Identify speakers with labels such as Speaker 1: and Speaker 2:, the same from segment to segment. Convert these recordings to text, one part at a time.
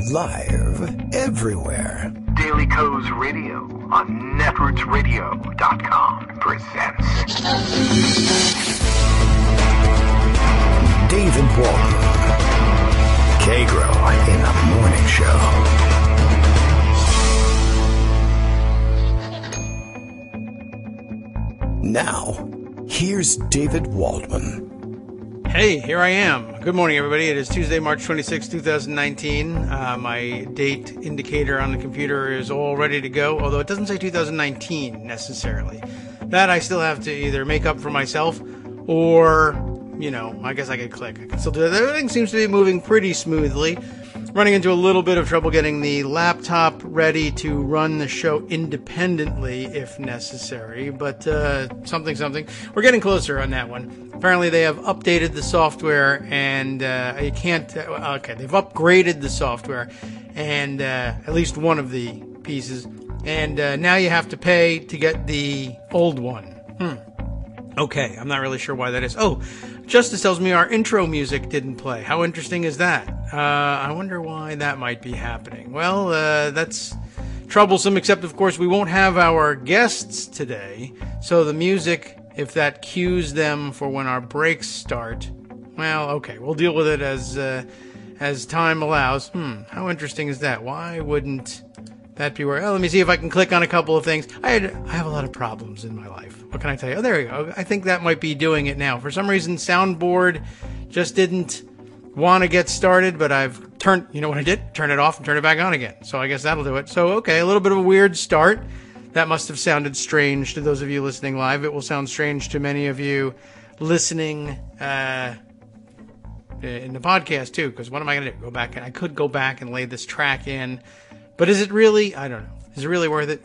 Speaker 1: Live everywhere.
Speaker 2: Daily Co's Radio on netrootsradio.com presents
Speaker 1: David Waldman. Kagro in the Morning Show. Now, here's David Waldman.
Speaker 3: Hey, here I am. Good morning, everybody. It is Tuesday, March 26, 2019. My date indicator on the computer is all ready to go, although it doesn't say 2019 necessarily. That I still have to either make up for myself or, I guess I could click. I can still do that. Everything seems to be moving pretty smoothly. Running into a little bit of trouble getting the laptop ready to run the show independently if necessary, but something. We're getting closer on that one. Apparently they have updated the software and they've upgraded the software and at least one of the pieces, and now you have to pay to get the old one. Okay, I'm not really sure why that is. Oh, Justice tells me our intro music didn't play. How interesting is that? I wonder why that might be happening. Well, that's troublesome, except, of course, we won't have our guests today. So the music, if that cues them for when our breaks start, well, okay, we'll deal with it as time allows. How interesting is that? Why wouldn't that be where... Oh, let me see if I can click on a couple of things. I have a lot of problems in my life. What can I tell you? Oh, there we go. I think that might be doing it now. For some reason, Soundboard just didn't want to get started, but I've turned... You know what I did? Turn it off and turn it back on again. So I guess that'll do it. So, okay, a little bit of a weird start. That must have sounded strange to those of you listening live. It will sound strange to many of you listening in the podcast, too, because what am I going to do? Go back, and I could go back and lay this track in. But is it really? I don't know. Is it really worth it?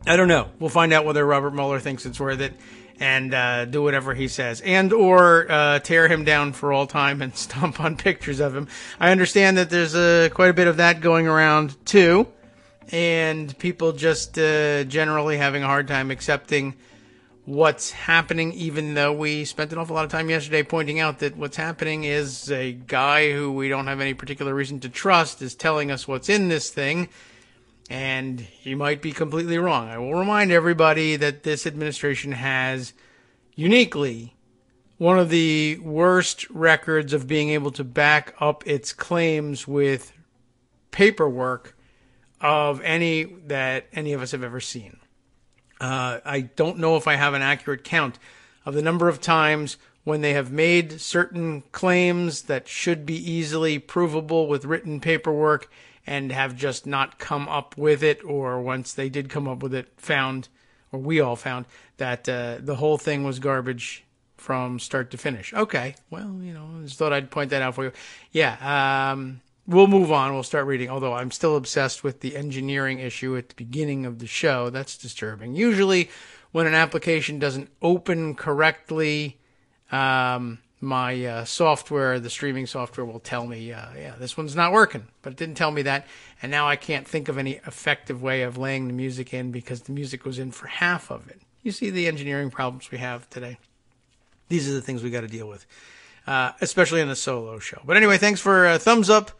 Speaker 3: I don't know. We'll find out whether Robert Mueller thinks it's worth it and do whatever he says, and or tear him down for all time and stomp on pictures of him. I understand that there's quite a bit of that going around too, and people just generally having a hard time accepting what's happening, even though we spent an awful lot of time yesterday pointing out that what's happening is a guy who we don't have any particular reason to trust is telling us what's in this thing, and he might be completely wrong. I will remind everybody that this administration has uniquely one of the worst records of being able to back up its claims with paperwork of any that any of us have ever seen. I don't know if I have an accurate count of the number of times when they have made certain claims that should be easily provable with written paperwork and have just not come up with it, or once they did come up with it, we all found that the whole thing was garbage from start to finish. Okay, well, I just thought I'd point that out for you. Yeah, we'll move on. We'll start reading, although I'm still obsessed with the engineering issue at the beginning of the show. That's disturbing. Usually when an application doesn't open correctly, my software, the streaming software, will tell me, this one's not working. But it didn't tell me that, and now I can't think of any effective way of laying the music in because the music was in for half of it. You see the engineering problems we have today. These are the things we got to deal with, especially in the solo show. But anyway, thanks for a thumbs up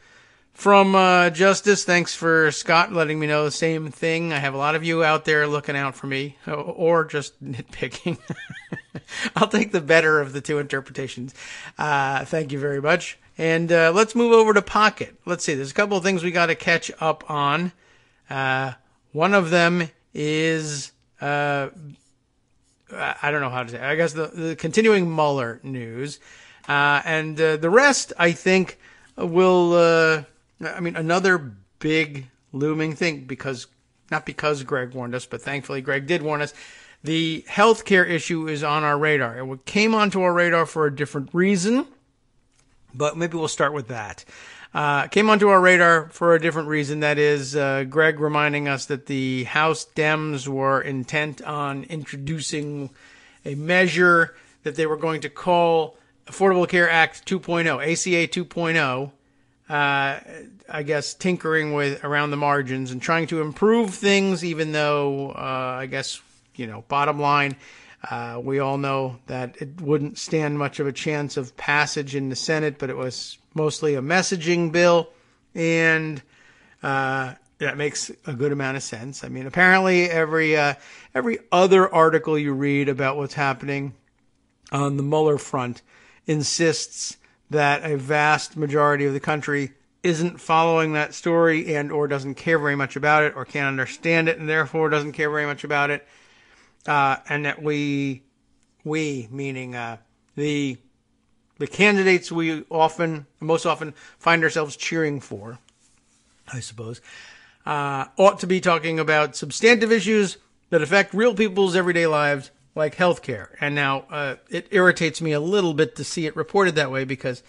Speaker 3: from Justice. Thanks for Scott letting me know the same thing. I have a lot of you out there looking out for me, or just nitpicking. I'll take the better of the two interpretations. Thank you very much. And let's move over to Pocket. Let's see. There's a couple of things we got to catch up on. One of them is, I don't know how to say it. I guess the continuing Mueller news. And the rest, I think, will... another big looming thing, not because Greg warned us, but thankfully Greg did warn us. The healthcare issue is on our radar. It came onto our radar for a different reason, but maybe we'll start with that. Came onto our radar for a different reason. That is, Greg reminding us that the House Dems were intent on introducing a measure that they were going to call Affordable Care Act 2.0, ACA 2.0. I guess tinkering with around the margins and trying to improve things, even though, I guess, bottom line, we all know that it wouldn't stand much of a chance of passage in the Senate, but it was mostly a messaging bill. And That makes a good amount of sense. I mean, apparently every other article you read about what's happening on the Mueller front insists that a vast majority of the country isn't following that story and or doesn't care very much about it or can't understand it and therefore doesn't care very much about it. And that we meaning the candidates we most often find ourselves cheering for, I suppose, ought to be talking about substantive issues that affect real people's everyday lives, like healthcare. And now it irritates me a little bit to see it reported that way because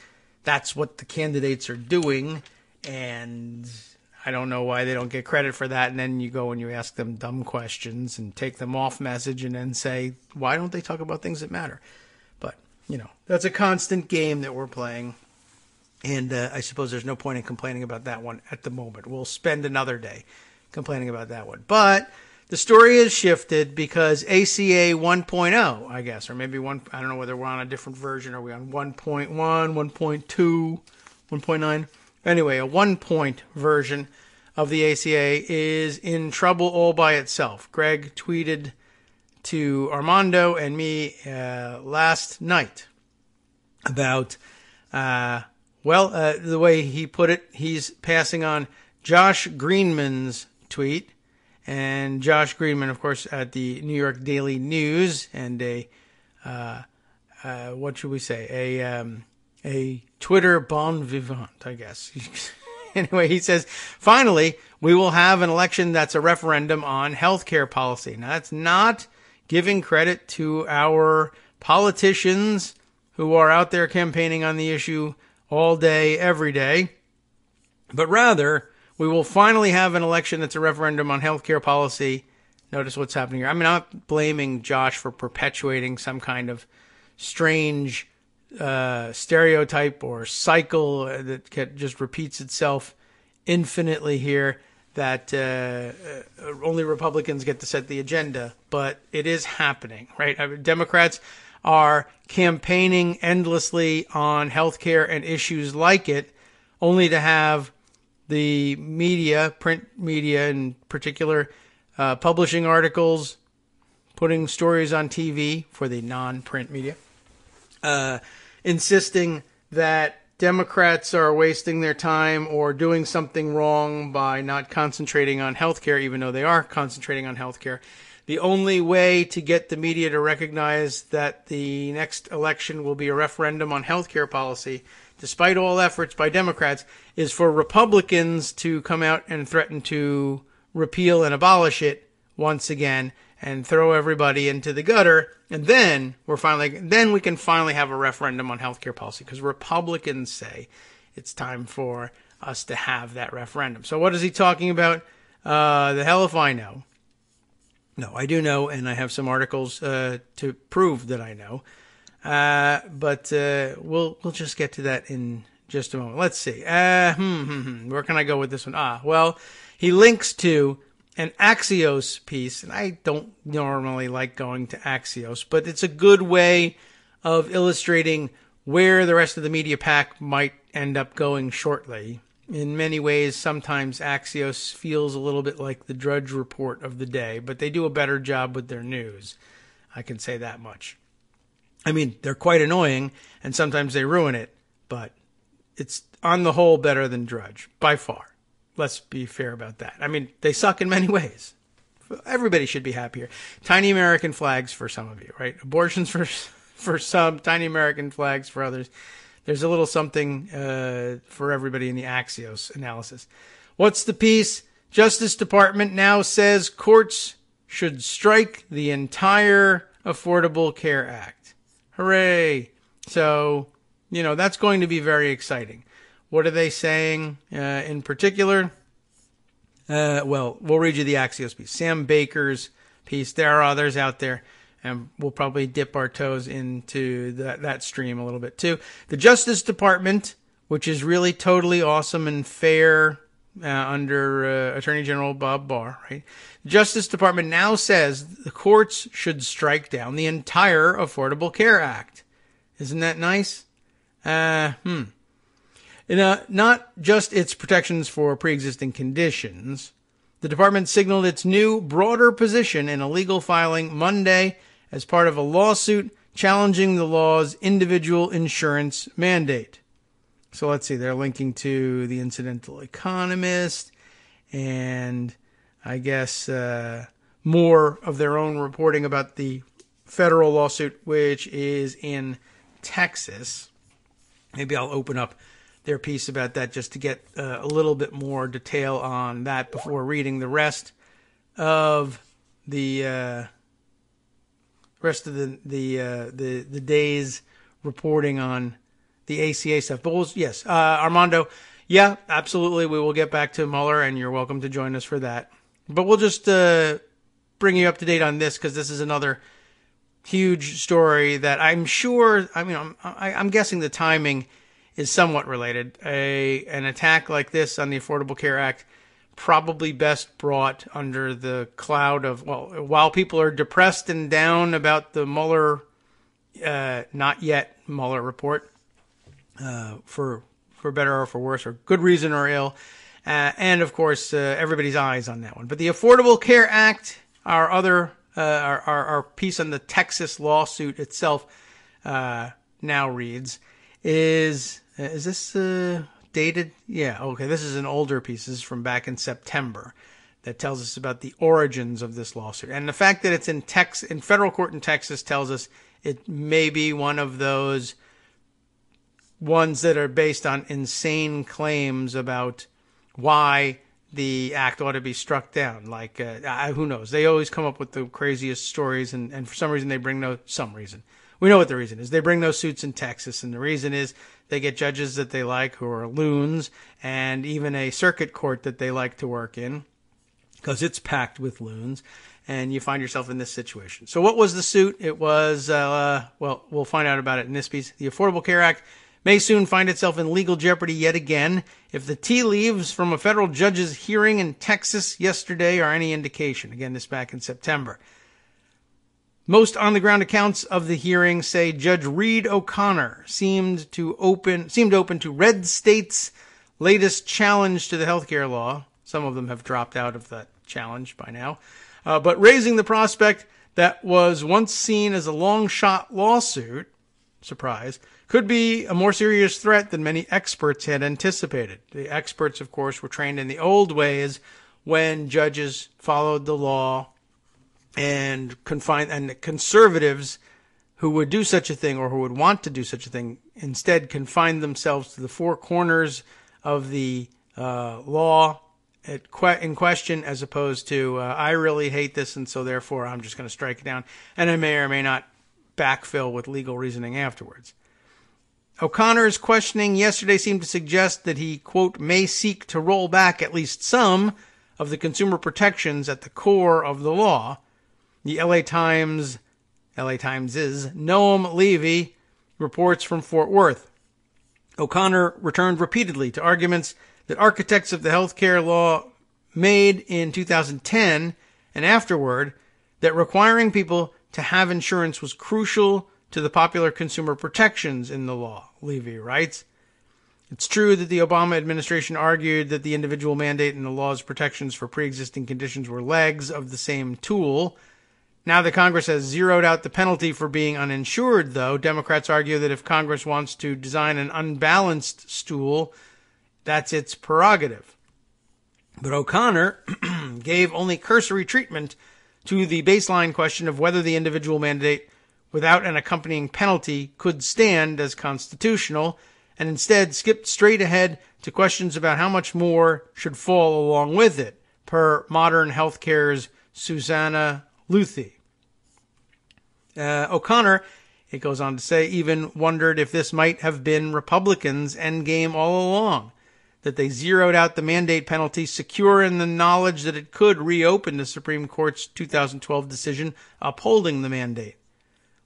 Speaker 3: that's what the candidates are doing, and I don't know why they don't get credit for that. And then you go and you ask them dumb questions and take them off message and then say, why don't they talk about things that matter? But, that's a constant game that we're playing. And I suppose there's no point in complaining about that one at the moment. We'll spend another day complaining about that one. But the story has shifted because ACA 1.0, I guess, or maybe I don't know whether we're on a different version. Are we on 1.1, 1.2, 1.9? Anyway, a 1-point version of the ACA is in trouble all by itself. Greg tweeted to Armando and me last night about, the way he put it, he's passing on Josh Greenman's tweet. And Josh Greenman, of course, at the New York Daily News and what should we say? A Twitter bon vivant, I guess. Anyway, he says, finally, we will have an election that's a referendum on healthcare policy. Now, that's not giving credit to our politicians who are out there campaigning on the issue all day, every day, but rather, we will finally have an election that's a referendum on healthcare policy. Notice what's happening here. I'm not blaming Josh for perpetuating some kind of strange stereotype or cycle that just repeats itself infinitely here, that only Republicans get to set the agenda. But it is happening, right? I mean, Democrats are campaigning endlessly on healthcare and issues like it, only to have the media, print media in particular, publishing articles, putting stories on TV for the non-print media, insisting that Democrats are wasting their time or doing something wrong by not concentrating on healthcare, even though they are concentrating on healthcare. The only way to get the media to recognize that the next election will be a referendum on healthcare policy, despite all efforts by Democrats, is for Republicans to come out and threaten to repeal and abolish it once again and throw everybody into the gutter. And then we can finally have a referendum on healthcare policy, because Republicans say it's time for us to have that referendum. So what is he talking about? The hell if I know. No, I do know, and I have some articles to prove that I know. But we'll just get to that in just a moment. Let's see. Where can I go with this one? Well, he links to an Axios piece, and I don't normally like going to Axios, but it's a good way of illustrating where the rest of the media pack might end up going shortly. In many ways, sometimes Axios feels a little bit like the Drudge Report of the day, but they do a better job with their news. I can say that much. I mean, they're quite annoying, and sometimes they ruin it, but it's on the whole better than Drudge, by far. Let's be fair about that. I mean, they suck in many ways. Everybody should be happier. Tiny American flags for some of you, right? Abortions for some, tiny American flags for others. There's a little something for everybody in the Axios analysis. What's the piece? Justice Department now says courts should strike the entire Affordable Care Act. Hooray! So, that's going to be very exciting. What are they saying in particular? Well, we'll read you the Axios piece. Sam Baker's piece. There are others out there, and we'll probably dip our toes into that stream a little bit too. The Justice Department, which is really totally awesome and fair under Attorney General Bob Barr, right? The Justice Department now says the courts should strike down the entire Affordable Care Act. Isn't that nice? Not just its protections for pre-existing conditions. The department signaled its new, broader position in a legal filing Monday as part of a lawsuit challenging the law's individual insurance mandate. So let's see, they're linking to the Incidental Economist and I guess more of their own reporting about the federal lawsuit, which is in Texas. Maybe I'll open up their piece about that just to get a little bit more detail on that before reading the rest of the day's reporting on the ACA stuff. But yes, Armando, yeah, absolutely. We will get back to Mueller, and you're welcome to join us for that. But we'll just bring you up to date on this because this is another huge story that I'm sure. I mean, I'm guessing the timing is somewhat related. An attack like this on the Affordable Care Act probably best brought under the cloud of, well, while people are depressed and down about the Mueller, not yet Mueller report, for better or for worse, or good reason or ill. And of course, everybody's eyes on that one. But the Affordable Care Act, our piece on the Texas lawsuit itself, now reads, is this dated? Yeah, okay. This is an older piece. This is from back in September that tells us about the origins of this lawsuit. And the fact that it's in federal court in Texas tells us it may be one of those ones that are based on insane claims about why the act ought to be struck down. Like, who knows? They always come up with the craziest stories, and for some reason they bring we know what the reason is. They bring those suits in Texas, and the reason is they get judges that they like who are loons, and even a circuit court that they like to work in, because it's packed with loons, and you find yourself in this situation. So what was the suit? It was, well, we'll find out about it in this piece. The Affordable Care Act may soon find itself in legal jeopardy yet again if the tea leaves from a federal judge's hearing in Texas yesterday are any indication. Again, this back in September. Most on-the-ground accounts of the hearing say Judge Reed O'Connor seemed open to red states' latest challenge to the healthcare law. Some of them have dropped out of that challenge by now. But raising the prospect that was once seen as a long-shot lawsuit, surprise, could be a more serious threat than many experts had anticipated. The experts, of course, were trained in the old ways when judges followed the law, and the conservatives who would do such a thing or who would want to do such a thing instead confined themselves to the four corners of the law in question, as opposed to I really hate this and so therefore I'm just going to strike it down, and I may or may not backfill with legal reasoning afterwards. O'Connor's questioning yesterday seemed to suggest that he, quote, may seek to roll back at least some of the consumer protections at the core of the law. The LA Times' Noam Levy reports from Fort Worth. O'Connor returned repeatedly to arguments that architects of the healthcare law made in 2010 and afterward, that requiring people to have insurance was crucial to the popular consumer protections in the law, Levy writes. It's true that the Obama administration argued that the individual mandate in the law's protections for pre-existing conditions were legs of the same tool. Now that Congress has zeroed out the penalty for being uninsured, though, Democrats argue that if Congress wants to design an unbalanced stool, that's its prerogative. But O'Connor gave only cursory treatment to the baseline question of whether the individual mandate without an accompanying penalty could stand as constitutional, and instead skipped straight ahead to questions about how much more should fall along with it, per Modern Healthcare's Susanna Luthi. O'Connor, it goes on to say, even wondered if this might have been Republicans' endgame all along, that they zeroed out the mandate penalty secure in the knowledge that it could reopen the Supreme Court's 2012 decision upholding the mandate.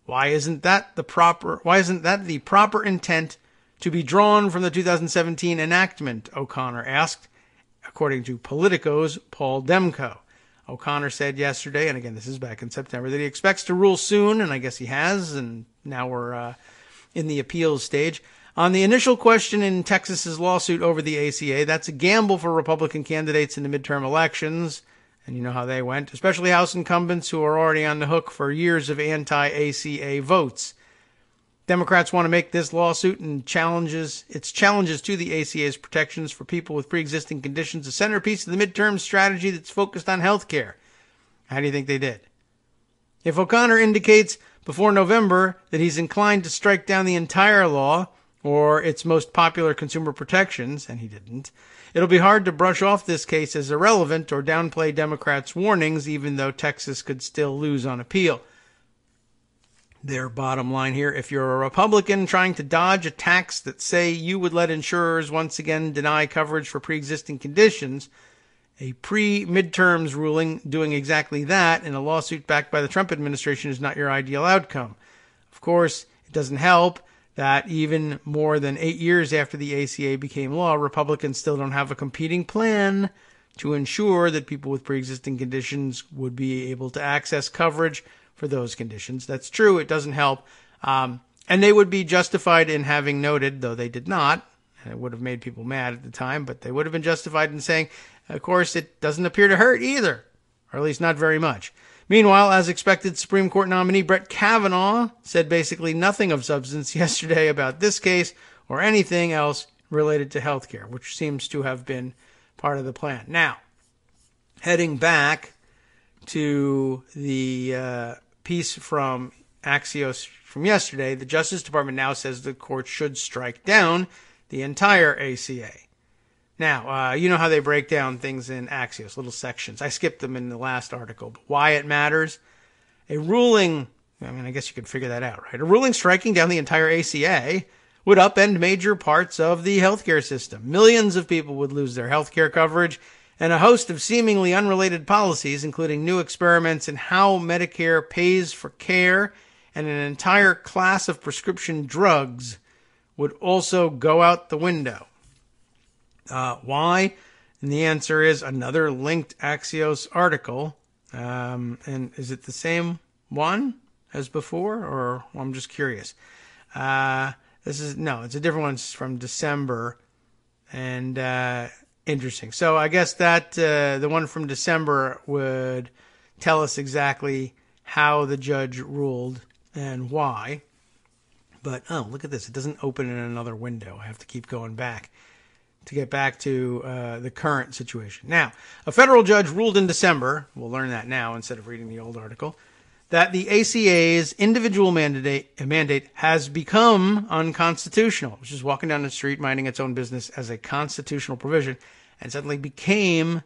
Speaker 3: Why isn't that the proper intent to be drawn from the 2017 enactment? O'Connor asked, according to Politico's Paul Demko. O'Connor said yesterday, and again, this is back in September, that he expects to rule soon, and I guess he has, and now we're in the appeals stage, On the initial question in Texas's lawsuit over the ACA, that's a gamble for Republican candidates in the midterm elections. And you know how they went, especially House incumbents who are already on the hook for years of anti-ACA votes. Democrats want to make this lawsuit and its challenges to the ACA's protections for people with pre-existing conditions a centerpiece of the midterm strategy that's focused on health care. How do you think they did? If O'Connor indicates before November that he's inclined to strike down the entire law or its most popular consumer protections, and he didn't, it'll be hard to brush off this case as irrelevant or downplay Democrats' warnings, even though Texas could still lose on appeal. Their bottom line here, if you're a Republican trying to dodge attacks that say you would let insurers once again deny coverage for pre-existing conditions, a pre-midterms ruling doing exactly that in a lawsuit backed by the Trump administration is not your ideal outcome. Of course, it doesn't help that even more than 8 years after the ACA became law, Republicans still don't have a competing plan to ensure that people with pre-existing conditions would be able to access coverage for those conditions. That's true. It doesn't help. And they would be justified in having noted, though they did not, and it would have made people mad at the time, but they would have been justified in saying, of course, it doesn't appear to hurt either, or at least not very much. Meanwhile, as expected, Supreme Court nominee Brett Kavanaugh said basically nothing of substance yesterday about this case or anything else related to health care, which seems to have been part of the plan. Now, heading back to the piece from Axios from yesterday, the Justice Department now says the court should strike down the entire ACA. Now, you know how they break down things in Axios, little sections. I skipped them in the last article, but why it matters. A ruling, I guess you could figure that out, right? A ruling striking down the entire ACA would upend major parts of the healthcare system. Millions of people would lose their healthcare coverage, and a host of seemingly unrelated policies, including new experiments in how Medicare pays for care and an entire class of prescription drugs, would also go out the window. Why? And the answer is another linked Axios article. And is it the same one as before, or well, I'm just curious. It's a different one. It's from December, and interesting. So I guess that the one from December would tell us exactly how the judge ruled and why. But, oh, look at this. It doesn't open in another window. I have to keep going back to get back to the current situation. Now, a federal judge ruled in December, we'll learn that now instead of reading the old article, that the ACA's individual mandate has become unconstitutional, which is walking down the street minding its own business as a constitutional provision, and suddenly became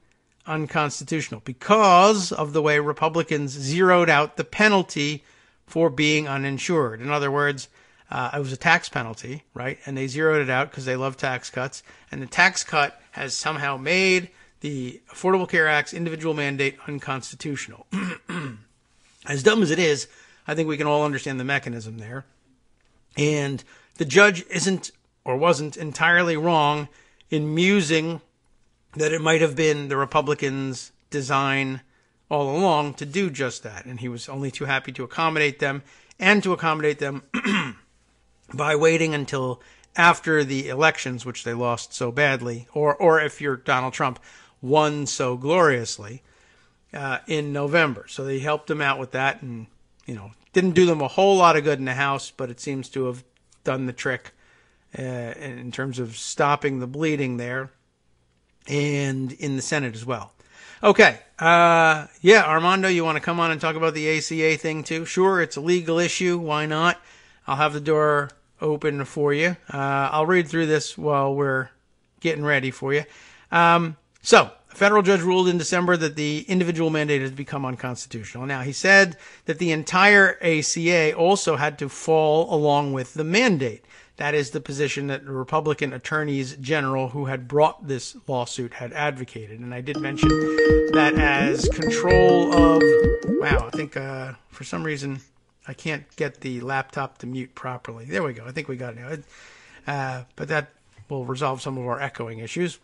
Speaker 3: unconstitutional because of the way Republicans zeroed out the penalty for being uninsured. In other words, it was a tax penalty, right? And they zeroed it out because they love tax cuts. And the tax cut has somehow made the Affordable Care Act's individual mandate unconstitutional. As dumb as it is, I think we can all understand the mechanism there. And the judge isn't or wasn't entirely wrong in musing that it might have been the Republicans' design all along to do just that. And he was only too happy to accommodate them and to accommodate them by waiting until after the elections, which they lost so badly, or if you're Donald Trump, won so gloriously in November. So they helped them out with that and, didn't do them a whole lot of good in the House, but it seems to have done the trick in terms of stopping the bleeding there and in the Senate as well. Okay. Armando, you want to come on and talk about the ACA thing too? Sure, it's a legal issue. Why not? I'll have the door open for you. I'll read through this while we're getting ready for you. So, a federal judge ruled in December that the individual mandate has become unconstitutional. Now, he said that the entire ACA also had to fall along with the mandate. That is the position that the Republican attorneys general who had brought this lawsuit had advocated. And I did mention that as control of... Wow, I think for some reason I can't get the laptop to mute properly. There we go. I think we got it now. But that will resolve some of our echoing issues.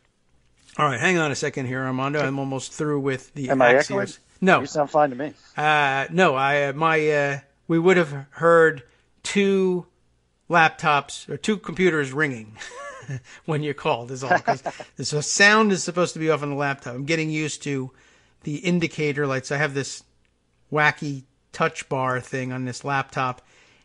Speaker 3: All right, hang on a second here, Armando. I'm almost through with the
Speaker 4: Am I echoing?
Speaker 3: No.
Speaker 4: You sound fine to me.
Speaker 3: No, we would have heard two laptops or two computers ringing when you called is all. Because the sound is supposed to be off on the laptop. I'm getting used to the indicator lights. I have this wacky touch bar thing on this laptop,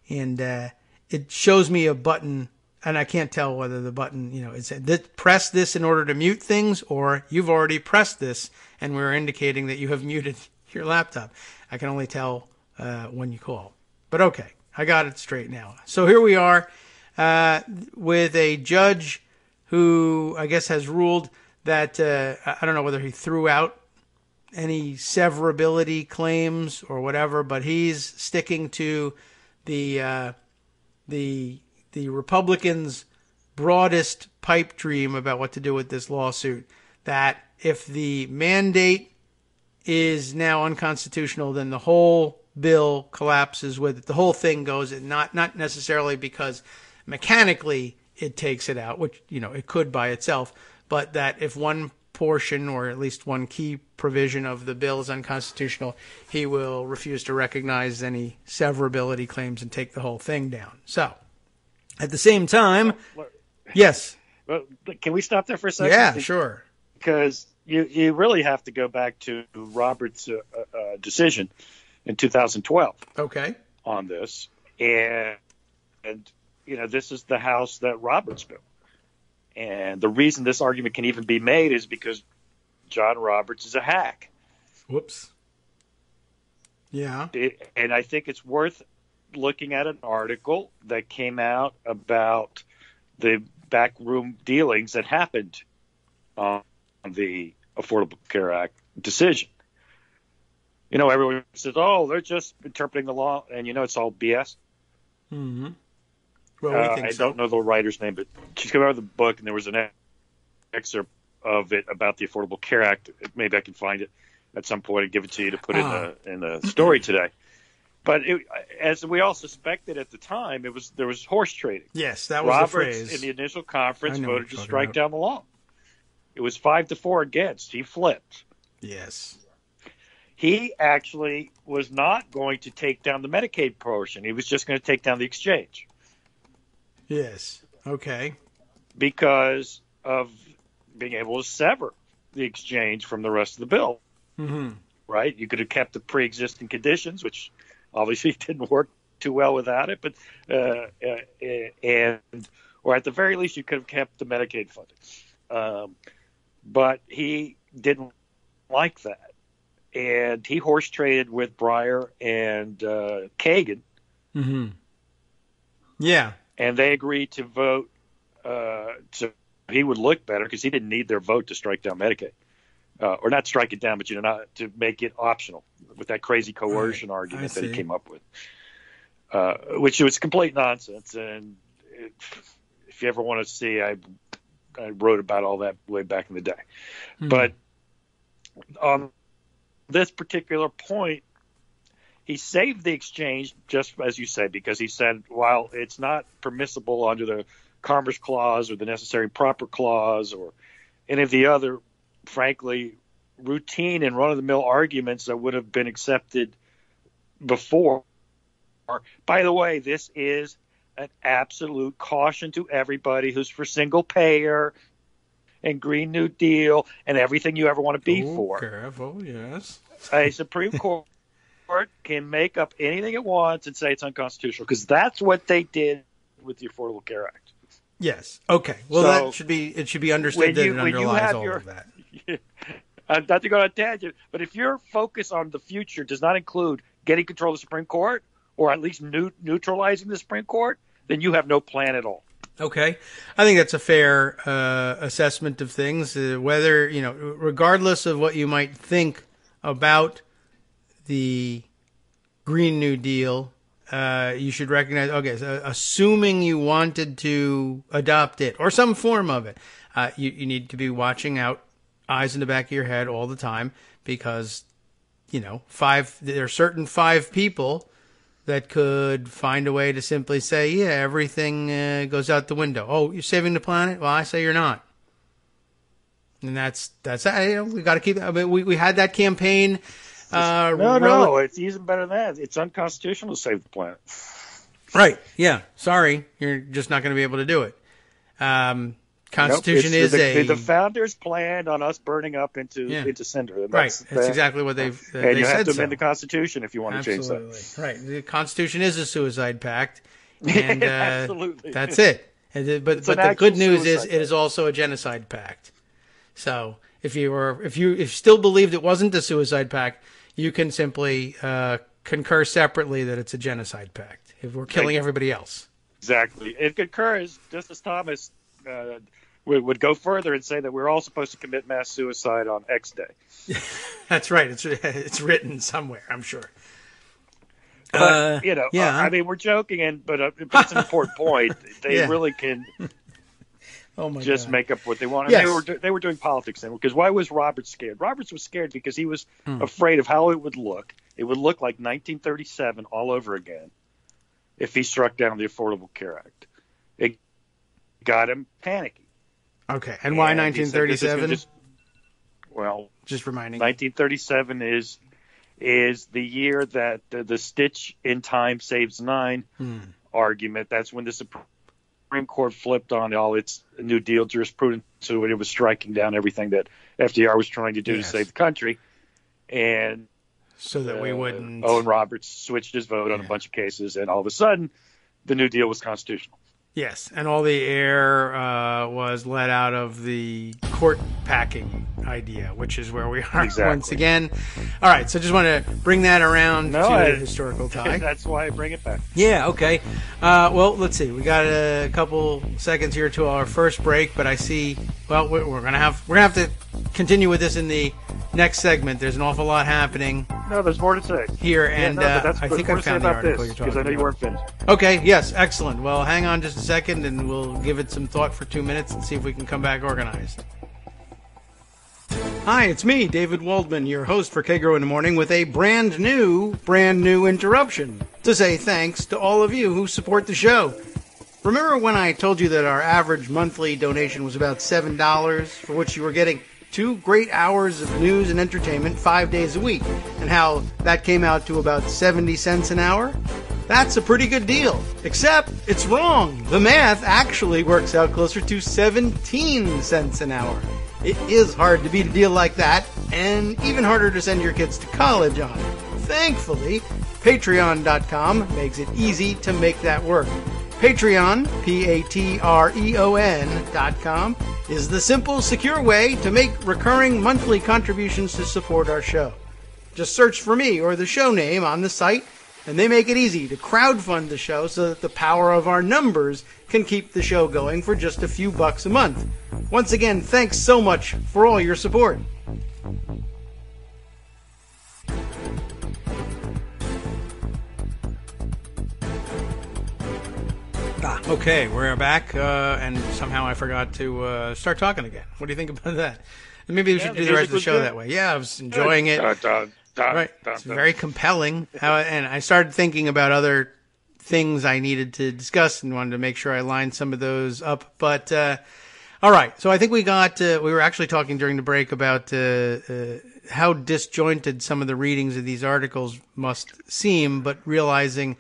Speaker 3: and it shows me a button, and I can't tell whether the button, it's press this in order to mute things, or you've already pressed this, and we're indicating that you have muted your laptop. I can only tell when you call. But okay, I got it straight now. So here we are with a judge who I guess has ruled that, I don't know whether he threw out any severability claims or whatever, but he's sticking to the Republicans' broadest pipe dream about what to do with this lawsuit, that if the mandate is now unconstitutional, then the whole bill collapses with it. The whole thing goes, and not necessarily because mechanically it takes it out, which, it could by itself, but that if one portion or at least one key provision of the bill is unconstitutional, he will refuse to recognize any severability claims and take the whole thing down. So, at the same time, yes.
Speaker 4: Well, can we stop there for a second?
Speaker 3: Yeah, sure.
Speaker 4: Because you really have to go back to Roberts' decision in 2012.
Speaker 3: Okay.
Speaker 4: On this, and this is the house that Roberts built. And the reason this argument can even be made is because John Roberts is a hack.
Speaker 3: Whoops. Yeah.
Speaker 4: And I think it's worth looking at an article that came out about the backroom dealings that happened on the Affordable Care Act decision. Everyone says, oh, they're just interpreting the law, and it's all BS.
Speaker 3: Mm-hmm. Well,
Speaker 4: I don't know the writer's name, but she's come out with a book, and there was an excerpt of it about the Affordable Care Act. Maybe I can find it at some point and give it to you to put in the story today. But as we all suspected at the time, there was horse trading.
Speaker 3: Yes, that was
Speaker 4: Roberts,
Speaker 3: the phrase.
Speaker 4: in the initial conference, voted to strike down the law. It was 5-4 against. He flipped.
Speaker 3: Yes.
Speaker 4: He actually was not going to take down the Medicaid portion. He was just going to take down the exchange.
Speaker 3: Yes. Okay.
Speaker 4: Because of being able to sever the exchange from the rest of the bill.
Speaker 3: Mm-hmm.
Speaker 4: Right? You could have kept the pre-existing conditions, which obviously didn't work too well without it, but or at the very least, you could have kept the Medicaid funding. But he didn't like that, and he horse traded with Breyer and Kagan.
Speaker 3: Mm-hmm. Yeah.
Speaker 4: And they agreed to vote so he would look better because he didn't need their vote to strike down Medicaid. Or not strike it down, but not to make it optional with that crazy coercion argument that he came up with, which was complete nonsense. And if you ever want to see, I wrote about all that way back in the day. Mm-hmm. But on this particular point, he saved the exchange, just as you said, because he said, while it's not permissible under the Commerce Clause or the Necessary and Proper Clause or any of the other, frankly, routine and run-of-the-mill arguments that would have been accepted before. By the way, this is an absolute caution to everybody who's for single payer and Green New Deal and everything you ever want to be for.
Speaker 3: Careful, yes.
Speaker 4: A Supreme Court can make up anything it wants and say it's unconstitutional, because that's what they did with the Affordable Care Act.
Speaker 3: Yes. Okay. Well,
Speaker 4: so,
Speaker 3: it should be understood that it underlies all of that.
Speaker 4: Not to go on a tangent, but if your focus on the future does not include getting control of the Supreme Court, or at least neutralizing the Supreme Court, then you have no plan at all.
Speaker 3: Okay. I think that's a fair assessment of things. Whether, regardless of what you might think about the Green New Deal, you should recognize, okay, so assuming you wanted to adopt it or some form of it, you need to be watching out, eyes in the back of your head all the time, because, there are certain 5 people that could find a way to simply say, yeah, everything goes out the window. Oh, you're saving the planet? Well, I say you're not. And that's we got to keep. I mean, we had that campaign.
Speaker 4: No, it's even better than that. It's unconstitutional to save the planet.
Speaker 3: Right. Yeah. Sorry, you're just not going to be able to do it. Constitution
Speaker 4: Nope,
Speaker 3: is
Speaker 4: the founders planned on us burning up into cinder.
Speaker 3: That's exactly what they
Speaker 4: and you
Speaker 3: said.
Speaker 4: have to amend the Constitution if you want to change that.
Speaker 3: Right. The Constitution is a suicide pact, and
Speaker 4: Absolutely,
Speaker 3: that's it. But the good news is it is also a genocide pact. So if you still believed it wasn't a suicide pact, you can simply concur separately that it's a genocide pact. If we're killing everybody else.
Speaker 4: Exactly. It concurs. Justice Thomas would go further and say that we're all supposed to commit mass suicide on X day.
Speaker 3: That's right. It's written somewhere, I'm sure.
Speaker 4: But, I mean, we're joking, but it's an important point. They really can make up what they want.
Speaker 3: Yes.
Speaker 4: They were doing politics then. Because why was Roberts scared? Roberts was scared because he was afraid of how it would look. It would look like 1937 all over again if he struck down the Affordable Care Act. It got him panicky.
Speaker 3: Okay, and why 1937?
Speaker 4: Just
Speaker 3: reminding.
Speaker 4: 1937 is the year that the stitch in time saves nine argument. That's when the Supreme Court flipped on all its New Deal jurisprudence, so it was striking down everything that FDR was trying to do to save the country, and
Speaker 3: so that we wouldn't.
Speaker 4: Owen Roberts switched his vote on a bunch of cases, and all of a sudden, the New Deal was constitutional.
Speaker 3: Yes, and all the air was let out of the court packing idea, which is where we are once again. All right, so just want to bring that around to the historical tie.
Speaker 4: That's why I bring it back.
Speaker 3: Yeah, okay. Well, let's see. We got a couple seconds here to our first break, but I see. Well, we're gonna have to continue with this in the next segment. There's an awful lot happening.
Speaker 4: No, there's more to say
Speaker 3: here, and I think I found the article you're talking about.
Speaker 4: Because I know you weren't finished.
Speaker 3: Okay, yes, excellent. Well, hang on just a second, and we'll give it some thought for 2 minutes and see if we can come back organized. Hi, it's me, David Waldman, your host for Kagro in the Morning, with a brand new interruption to say thanks to all of you who support the show. Remember when I told you that our average monthly donation was about $7, for which you were getting 2 great hours of news and entertainment 5 days a week, and how that came out to about 70 cents an hour? That's a pretty good deal, except it's wrong. The math actually works out closer to 17 cents an hour. It is hard to beat a deal like that, and even harder to send your kids to college on. Thankfully, Patreon.com makes it easy to make that work. Patreon, Patreon.com, is the simple, secure way to make recurring monthly contributions to support our show. Just search for me or the show name on the site, and they make it easy to crowdfund the show so that the power of our numbers can keep the show going for just a few bucks a month. Once again, thanks so much for all your support. Okay, we're back, and somehow I forgot to start talking again. What do you think about that? Maybe we should do the rest of the show that way. Yeah, I was enjoying it. Right, it's very compelling. And I started thinking about other things I needed to discuss and wanted to make sure I lined some of those up. But all right, so I think we were actually talking during the break about how disjointed some of the readings of these articles must seem, but realizing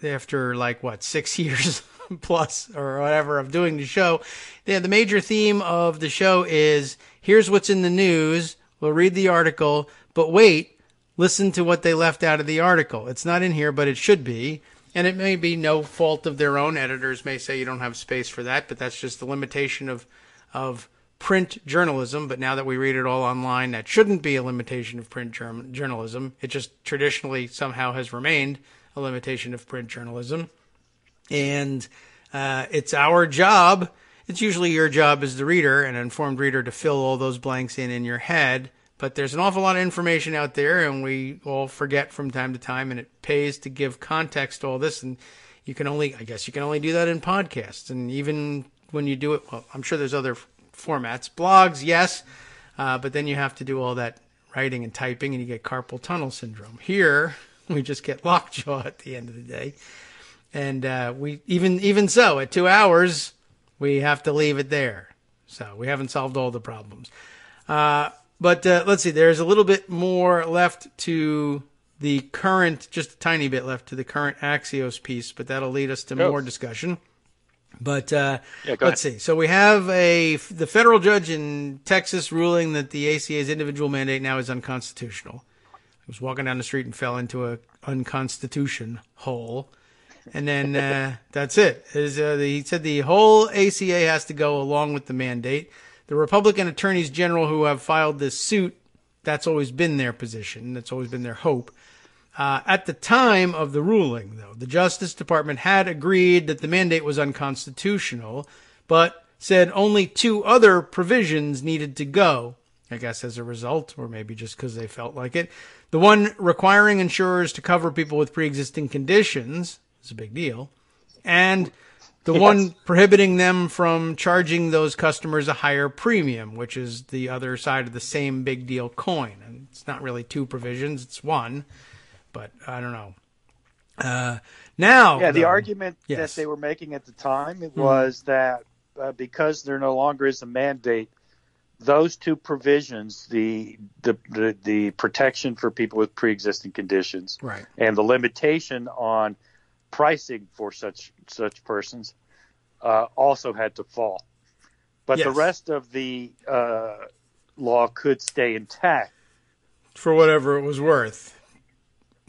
Speaker 3: after 6 years plus or whatever of doing the show, the major theme of the show is here's what's in the news. We'll read the article, but wait, listen to what they left out of the article. It's not in here, but it should be. And it may be no fault of their own. Editors may say you don't have space for that, but that's just the limitation of print journalism. But now that we read it all online, that shouldn't be a limitation of print journalism. It just traditionally somehow has remained a limitation of print journalism. And it's our job. It's usually your job as the reader, an informed reader, to fill all those blanks in your head. But there's an awful lot of information out there, and we all forget from time to time, and it pays to give context to all this. And you can only do that in podcasts. And even when you do it, well, I'm sure there's other formats. Blogs, yes, but then you have to do all that writing and typing, and you get carpal tunnel syndrome. Here, we just get lockjaw at the end of the day. And we even so, at 2 hours, we have to leave it there. So we haven't solved all the problems. But let's see, there's a little bit more left to the current, just a tiny bit left to the current Axios piece, but that'll lead us to more discussion. But let's see. So we have the federal judge in Texas ruling that the ACA's individual mandate now is unconstitutional. I was walking down the street and fell into a unconstitution hole. And then that's it. He said the whole ACA has to go along with the mandate. The Republican attorneys general who have filed this suit, that's always been their position. That's always been their hope. At the time of the ruling, though, the Justice Department had agreed that the mandate was unconstitutional, but said only 2 other provisions needed to go, I guess as a result, or maybe just because they felt like it. The one requiring insurers to cover people with pre-existing conditions is a big deal, and the one prohibiting them from charging those customers a higher premium, which is the other side of the same big deal coin. And it's not really 2 provisions, it's one. But I don't know.
Speaker 4: The argument that they were making at the time was that because there no longer is a mandate, those 2 provisions, the protection for people with pre-existing conditions,
Speaker 3: right,
Speaker 4: and the limitation on pricing for such persons, also had to fall. But the rest of the law could stay intact
Speaker 3: for whatever it was worth.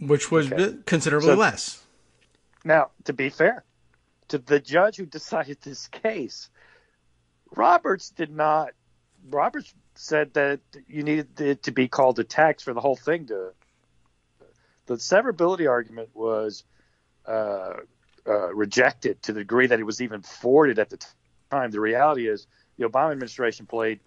Speaker 3: Which was considerably less.
Speaker 4: Now, to be fair, to the judge who decided this case, Roberts said that you needed it to be called a tax for the whole thing. The severability argument was rejected to the degree that it was even forwarded at the time. The reality is the Obama administration played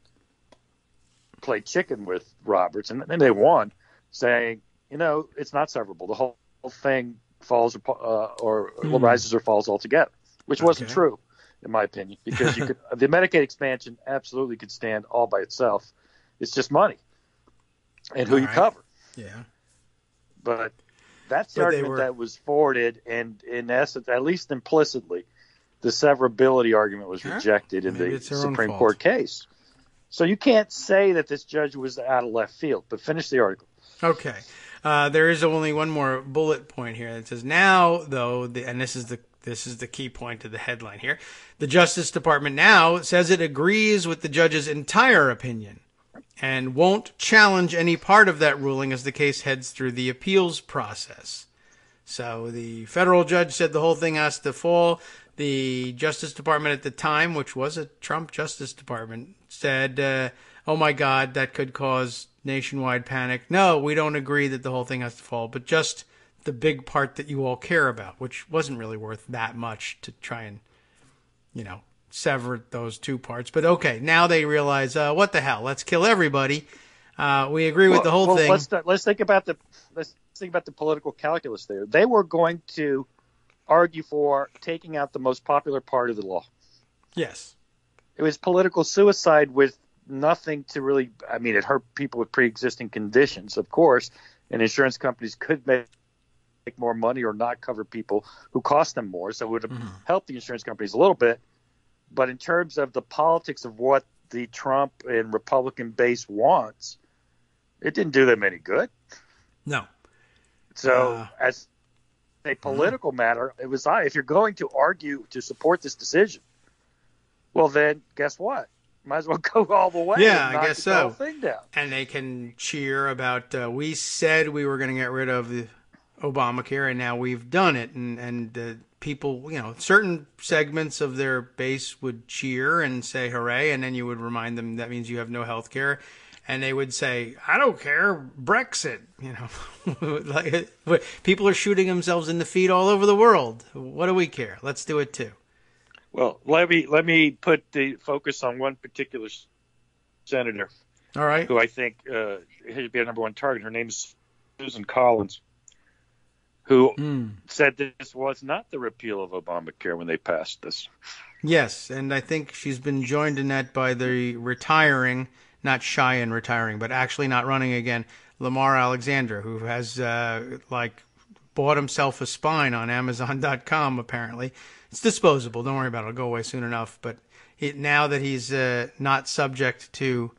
Speaker 4: chicken with Roberts, and then they won, saying, it's not severable. The whole thing falls or rises or falls altogether, which wasn't true, in my opinion, because the Medicaid expansion absolutely could stand all by itself. It's just money and who you cover.
Speaker 3: Yeah.
Speaker 4: But that's the argument that was forwarded, and in essence, at least implicitly, the severability argument was rejected in the Supreme Court case. So you can't say that this judge was out of left field, but finish the article.
Speaker 3: Okay. There is only one more bullet point here that says now, though, and this is the key point of the headline here. The Justice Department now says it agrees with the judge's entire opinion and won't challenge any part of that ruling as the case heads through the appeals process. So the federal judge said the whole thing has to fall. The Justice Department at the time, which was a Trump Justice Department, said, oh my God, that could cause nationwide panic. No, we don't agree that the whole thing has to fall, but just the big part that you all care about, which wasn't really worth that much to try and, sever those 2 parts. But okay, now they realize, what the hell? Let's kill everybody. We agree with the whole thing.
Speaker 4: Let's think about the political calculus there. They were going to argue for taking out the most popular part of the law.
Speaker 3: Yes.
Speaker 4: It was political suicide with nothing to really, it hurt people with pre-existing conditions, of course, and insurance companies could make more money or not cover people who cost them more. So it would have helped the insurance companies a little bit. But in terms of the politics of what the Trump and Republican base wants, it didn't do them any good.
Speaker 3: No.
Speaker 4: So as a political matter, it was, if you're going to argue to support this decision, well, then guess what? Might as well go all the way.
Speaker 3: Yeah,
Speaker 4: and
Speaker 3: I guess so.
Speaker 4: The whole thing down.
Speaker 3: And they can cheer about, we said we were going to get rid of the Obamacare, and now we've done it. And people, certain segments of their base would cheer and say hooray, and then you would remind them that means you have no health care. And they would say, I don't care, Brexit. People are shooting themselves in the feet all over the world. What do we care? Let's do it too.
Speaker 4: Well, let me put the focus on one particular senator.
Speaker 3: All right.
Speaker 4: Who I think should be our number one target. Her name is Susan Collins, who said this was not the repeal of Obamacare when they passed this.
Speaker 3: Yes, and I think she's been joined in that by the retiring, not shy in retiring, but actually not running again, Lamar Alexander, who has bought himself a spine on Amazon.com, apparently. It's disposable. Don't worry about it. It'll go away soon enough. But now that he's not subject to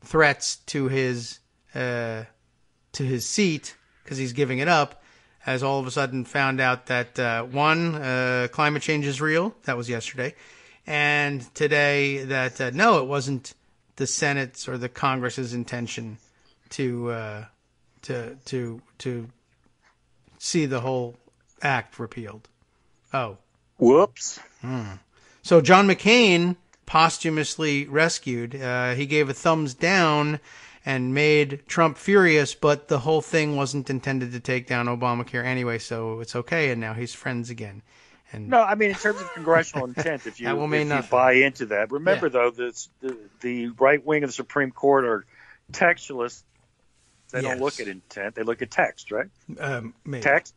Speaker 3: threats to his seat, because he's giving it up, has all of a sudden found out that, climate change is real. That was yesterday. And today that, no, it wasn't the Senate's or the Congress's intention to see the whole act repealed. Oh.
Speaker 4: Whoops.
Speaker 3: So John McCain, posthumously rescued, he gave a thumbs down and made Trump furious, but the whole thing wasn't intended to take down Obamacare anyway, so it's okay, and now he's friends again. And
Speaker 4: no, I mean, in terms of congressional intent, if you buy into that, remember, though, the right wing of the Supreme Court are textualists. They don't look at intent. They look at text, right?
Speaker 3: Maybe.
Speaker 4: Text?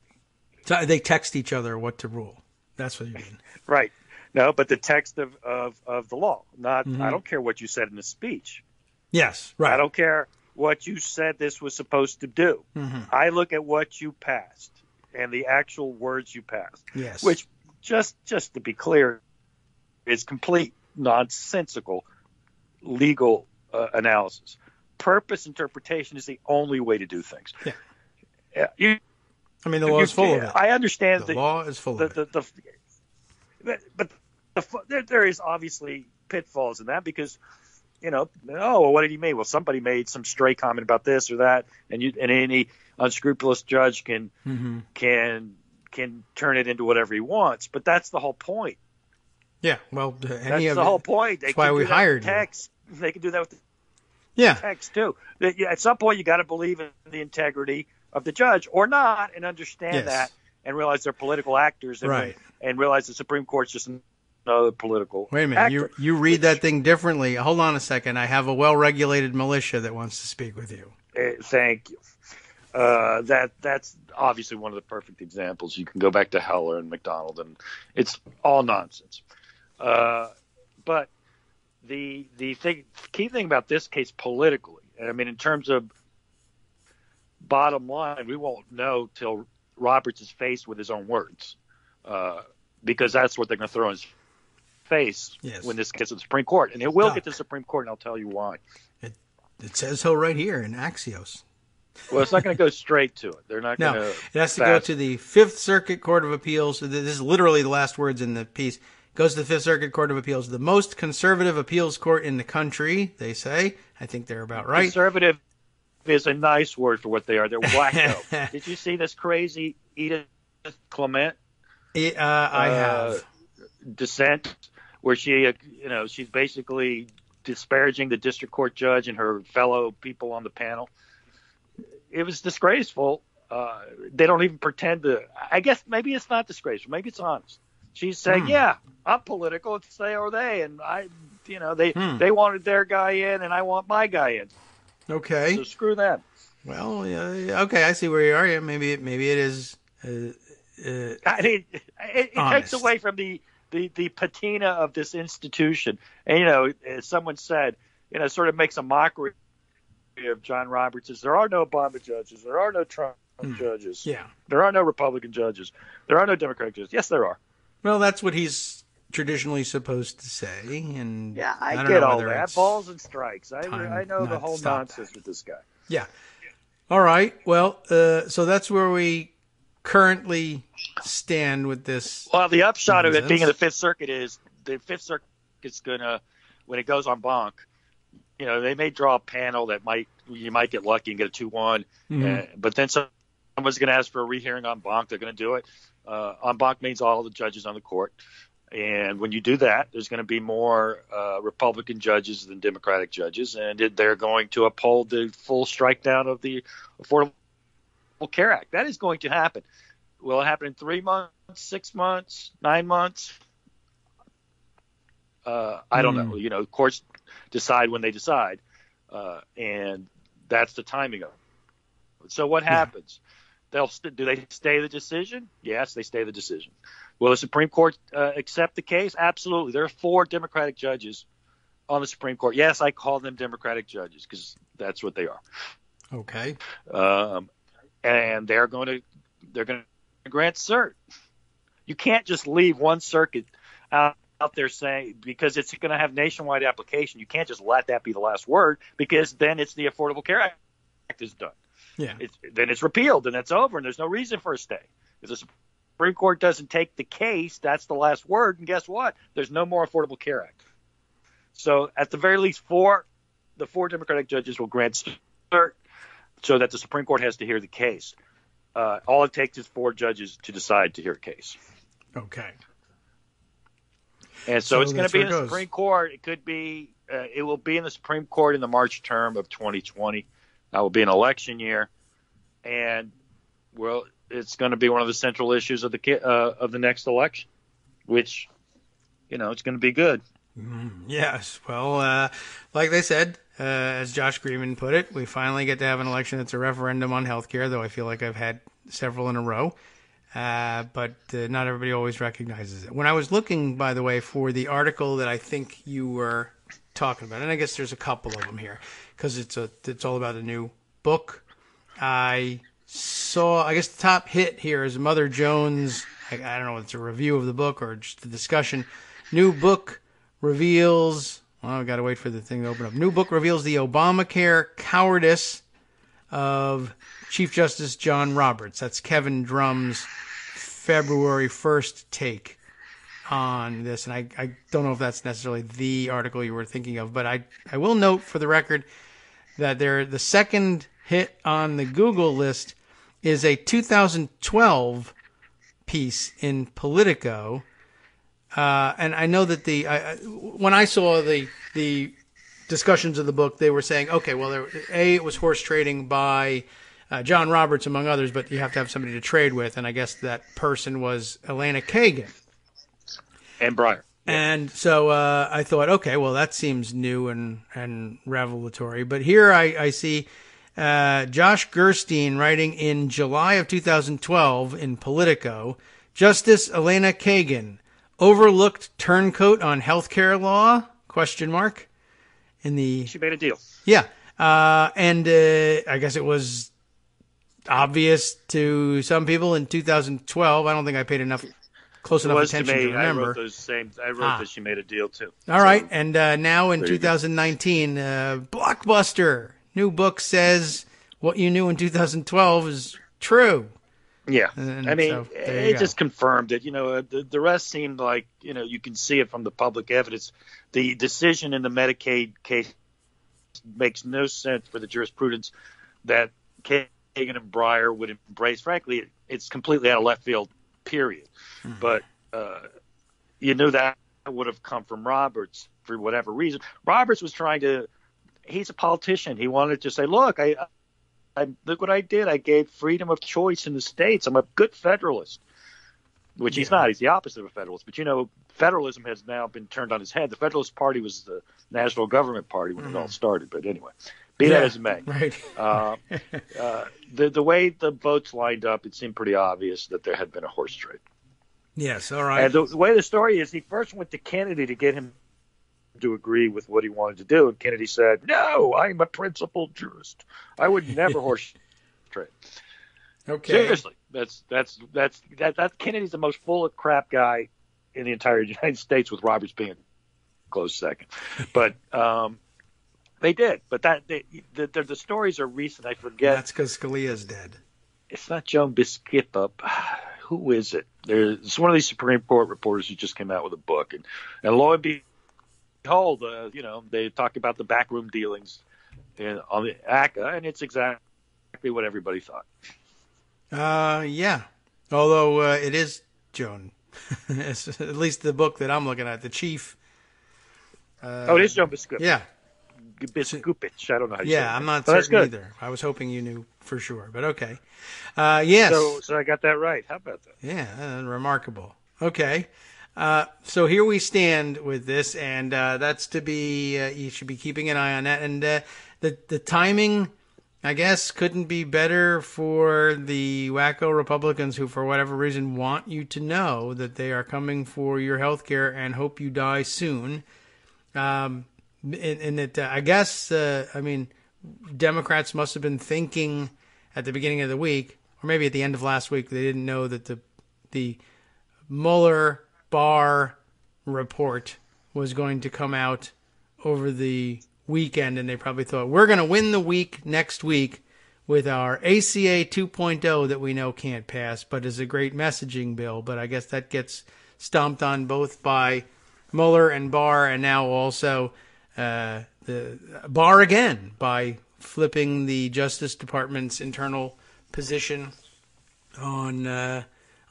Speaker 3: They text each other what to rule. That's what you mean.
Speaker 4: Right. No, but the text of the law. Not. I don't care what you said in the speech.
Speaker 3: Yes, right.
Speaker 4: I don't care what you said this was supposed to do. I look at what you passed and the actual words you passed.
Speaker 3: Yes.
Speaker 4: Which, just to be clear, is complete nonsensical legal analysis. Purpose interpretation is the only way to do things.
Speaker 3: Yeah. The law is full of it.
Speaker 4: I understand
Speaker 3: the law is full of it.
Speaker 4: But there is obviously pitfalls in that because, what did he mean? Well, somebody made some stray comment about this or that, and any unscrupulous judge can turn it into whatever he wants. But that's the whole point.
Speaker 3: Yeah, well,
Speaker 4: that's the whole point.
Speaker 3: That's why we hired
Speaker 4: text. They can do that with
Speaker 3: the
Speaker 4: text too. At some point, you got to believe in the integrity of the judge or not, and understand that, and realize they're political actors, and realize the Supreme Court's just another political.
Speaker 3: Wait a minute,
Speaker 4: actor.
Speaker 3: you read that thing differently. Hold on a second. I have a well-regulated militia that wants to speak with you.
Speaker 4: Thank you. That's obviously one of the perfect examples. You can go back to Heller and McDonald, and it's all nonsense. But the key thing about this case politically, in terms of bottom line, we won't know till Roberts is faced with his own words, because that's what they're going to throw in his face when this gets to the Supreme Court, and it will get to the Supreme Court, and I'll tell you why.
Speaker 3: It says so right here in Axios.
Speaker 4: Well, it's not going to go straight to it. They're not going to.
Speaker 3: It has to go to the Fifth Circuit Court of Appeals. This is literally the last words in the piece. Goes to the Fifth Circuit Court of Appeals, the most conservative appeals court in the country, they say. I think they're about right.
Speaker 4: Conservative is a nice word for what they are. They're wacko. Did you see this crazy Edith Clement?
Speaker 3: I have.
Speaker 4: Dissent, where she's basically disparaging the district court judge and her fellow people on the panel. It was disgraceful. They don't even pretend to. I guess maybe it's not disgraceful. Maybe it's honest. She's saying, I'm political. It's they or they, and they wanted their guy in, and I want my guy in.
Speaker 3: Okay.
Speaker 4: So screw them.
Speaker 3: Well, okay, I see where you are. Yeah, maybe it is.
Speaker 4: It takes away from the patina of this institution, and as someone said, sort of makes a mockery of John Roberts. There are no Obama judges. There are no Trump judges.
Speaker 3: Yeah.
Speaker 4: There are no Republican judges. There are no Democratic judges. Yes, there are.
Speaker 3: Well, that's what he's traditionally supposed to say, and
Speaker 4: I get all that. Balls and strikes. I know the whole nonsense with this guy.
Speaker 3: Yeah. All right. Well, so that's where we currently stand with this.
Speaker 4: Well, the upshot of it being in the Fifth Circuit is the Fifth Circuit's gonna, when it goes on bonk, they may draw a panel that you might get lucky and get a 2-1, but then someone's going to ask for a rehearing on bonk. They're going to do it. On bonk means all the judges on the court. And when you do that, there's going to be more Republican judges than Democratic judges, and they're going to uphold the full strike down of the Affordable Care Act. That is going to happen. Will it happen in 3 months, 6 months, 9 months? I don't know. Courts decide when they decide, and that's the timing of it. So what happens? Do they stay the decision? Yes, they stay the decision. Will the Supreme Court accept the case? Absolutely. There are 4 Democratic judges on the Supreme Court. Yes, I call them Democratic judges because that's what they are.
Speaker 3: Okay.
Speaker 4: And they're going to grant cert. You can't just leave one circuit out there saying, because it's going to have nationwide application. You can't just let that be the last word, because then it's the Affordable Care Act is done.
Speaker 3: Yeah.
Speaker 4: Then it's repealed and that's over and there's no reason for a stay. If the Supreme Court doesn't take the case, that's the last word. And guess what? There's no more Affordable Care Act. So at the very least, the four Democratic judges will grant cert so that the Supreme Court has to hear the case. All it takes is 4 judges to decide to hear a case.
Speaker 3: Okay.
Speaker 4: And so it's going to be in the Supreme Court. It will be in the Supreme Court in the March term of 2020. That will be an election year. And, well, it's going to be one of the central issues of the next election, which, it's going to be good.
Speaker 3: Yes. Well, like they said, as Josh Greenman put it, we finally get to have an election that's a referendum on healthcare, though I feel like I've had several in a row. But not everybody always recognizes it. When I was looking, by the way, for the article that I think you were talking about, and I guess there's a couple of them here, because it's all about a new book. I guess the top hit here is Mother Jones. I don't know if it's a review of the book or just a discussion. New book reveals, I've got to wait for the thing to open up. New book reveals the Obamacare cowardice of Chief Justice John Roberts. That's Kevin Drum's February 1st take on this. And I don't know if that's necessarily the article you were thinking of, but I will note for the record that the second hit on the Google list is a 2012 piece in Politico. And I know that when I saw the discussions of the book, they were saying, okay, well, it was horse trading by John Roberts, among others, but you have to have somebody to trade with, and I guess that person was Elena Kagan.
Speaker 4: And Breyer.
Speaker 3: And so I thought, okay, well, that seems new and revelatory. But here I see Josh Gerstein writing in July of 2012 in Politico, Justice Elena Kagan, overlooked turncoat on healthcare law? ? She
Speaker 4: made a deal.
Speaker 3: Yeah. And I guess it was obvious to some people in 2012. I don't think I paid close enough attention to remember.
Speaker 4: I wrote that she made a deal too.
Speaker 3: All right. And now in 2019, Blockbuster, new book says what you knew in 2012 is true.
Speaker 4: Yeah.
Speaker 3: And
Speaker 4: I mean,
Speaker 3: so
Speaker 4: it just confirmed it. The rest seemed like, you can see it from the public evidence. The decision in the Medicaid case makes no sense for the jurisprudence that Kagan and Breyer would embrace. Frankly, it's completely out of left field, period. Mm-hmm. But you knew that would have come from Roberts for whatever reason. Roberts was he's a politician. He wanted to say, look, I look what I did. I gave freedom of choice in the states. I'm a good federalist, which he's not. He's the opposite of a federalist. But, federalism has now been turned on its head. The Federalist Party was the national government party when it all started. But anyway, be that as it may.
Speaker 3: Right.
Speaker 4: The way the votes lined up, it seemed pretty obvious that there had been a horse trade.
Speaker 3: Yes, all right.
Speaker 4: And the way the story is, he first went to Kennedy to get him to agree with what he wanted to do, and Kennedy said, "No, I'm a principled jurist. I would never horse trade."
Speaker 3: Okay.
Speaker 4: Seriously, that's Kennedy's the most full of crap guy in the entire United States, with Roberts being a close second. But they did. But the stories are recent. I forget.
Speaker 3: That's because Scalia's dead.
Speaker 4: It's not Joan Bisquipa. Who is it? It's one of these Supreme Court reporters who just came out with a book, and lo and behold, they talk about the backroom dealings on the ACA, and it's exactly what everybody thought.
Speaker 3: Yeah. Although it is Joan. It's at least the book that I'm looking at, the chief.
Speaker 4: It is Joan Biskupic.
Speaker 3: Yeah.
Speaker 4: Biskupic. I don't know how you say it.
Speaker 3: Yeah, I'm not certain either. I was hoping you knew for sure, but okay. Yes.
Speaker 4: So I got that right. How about that?
Speaker 3: Yeah, remarkable. Okay. So here we stand with this, and that's to be, you should be keeping an eye on that. And the timing, I guess, couldn't be better for the wacko Republicans who, for whatever reason, want you to know that they are coming for your health care and hope you die soon. And that, I guess, Democrats must have been thinking at the beginning of the week, or maybe at the end of last week, they didn't know that the Mueller Barr report was going to come out over the weekend, and they probably thought, we're going to win the week next week with our ACA 2.0 that we know can't pass, but is a great messaging bill. But I guess that gets stomped on both by Mueller and Barr, and now also the Barr again by flipping the Justice Department's internal position on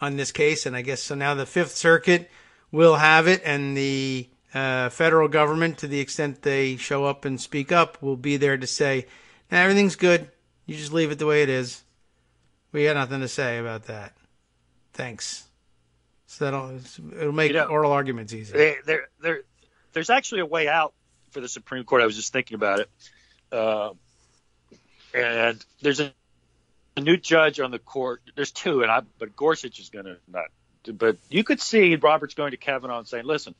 Speaker 3: this case. And I guess so now the Fifth Circuit will have it, and the federal government, to the extent they show up and speak up, will be there to say, nah, everything's good. You just leave it the way it is. We got nothing to say about that. Thanks. So it'll make oral arguments easy.
Speaker 4: There's actually a way out for the Supreme Court. I was just thinking about it. And there's a new judge on the court. There's two, but Gorsuch is going to not. But you could see Roberts going to Kavanaugh and saying, listen,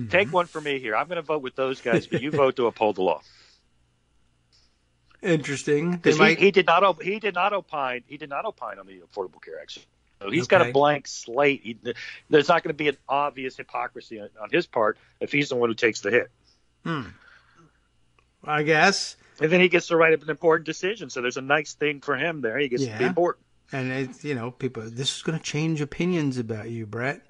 Speaker 4: take one for me here. I'm going to vote with those guys, but you vote to uphold the law.
Speaker 3: Interesting.
Speaker 4: He did not opine on the Affordable Care Act. So he's got a blank slate. There's not going to be an obvious hypocrisy on his part if he's the one who takes the hit.
Speaker 3: I guess.
Speaker 4: And then he gets to write up an important decision. So there's a nice thing for him there. He gets to be important.
Speaker 3: And it's, people. This is going to change opinions about you, Brett.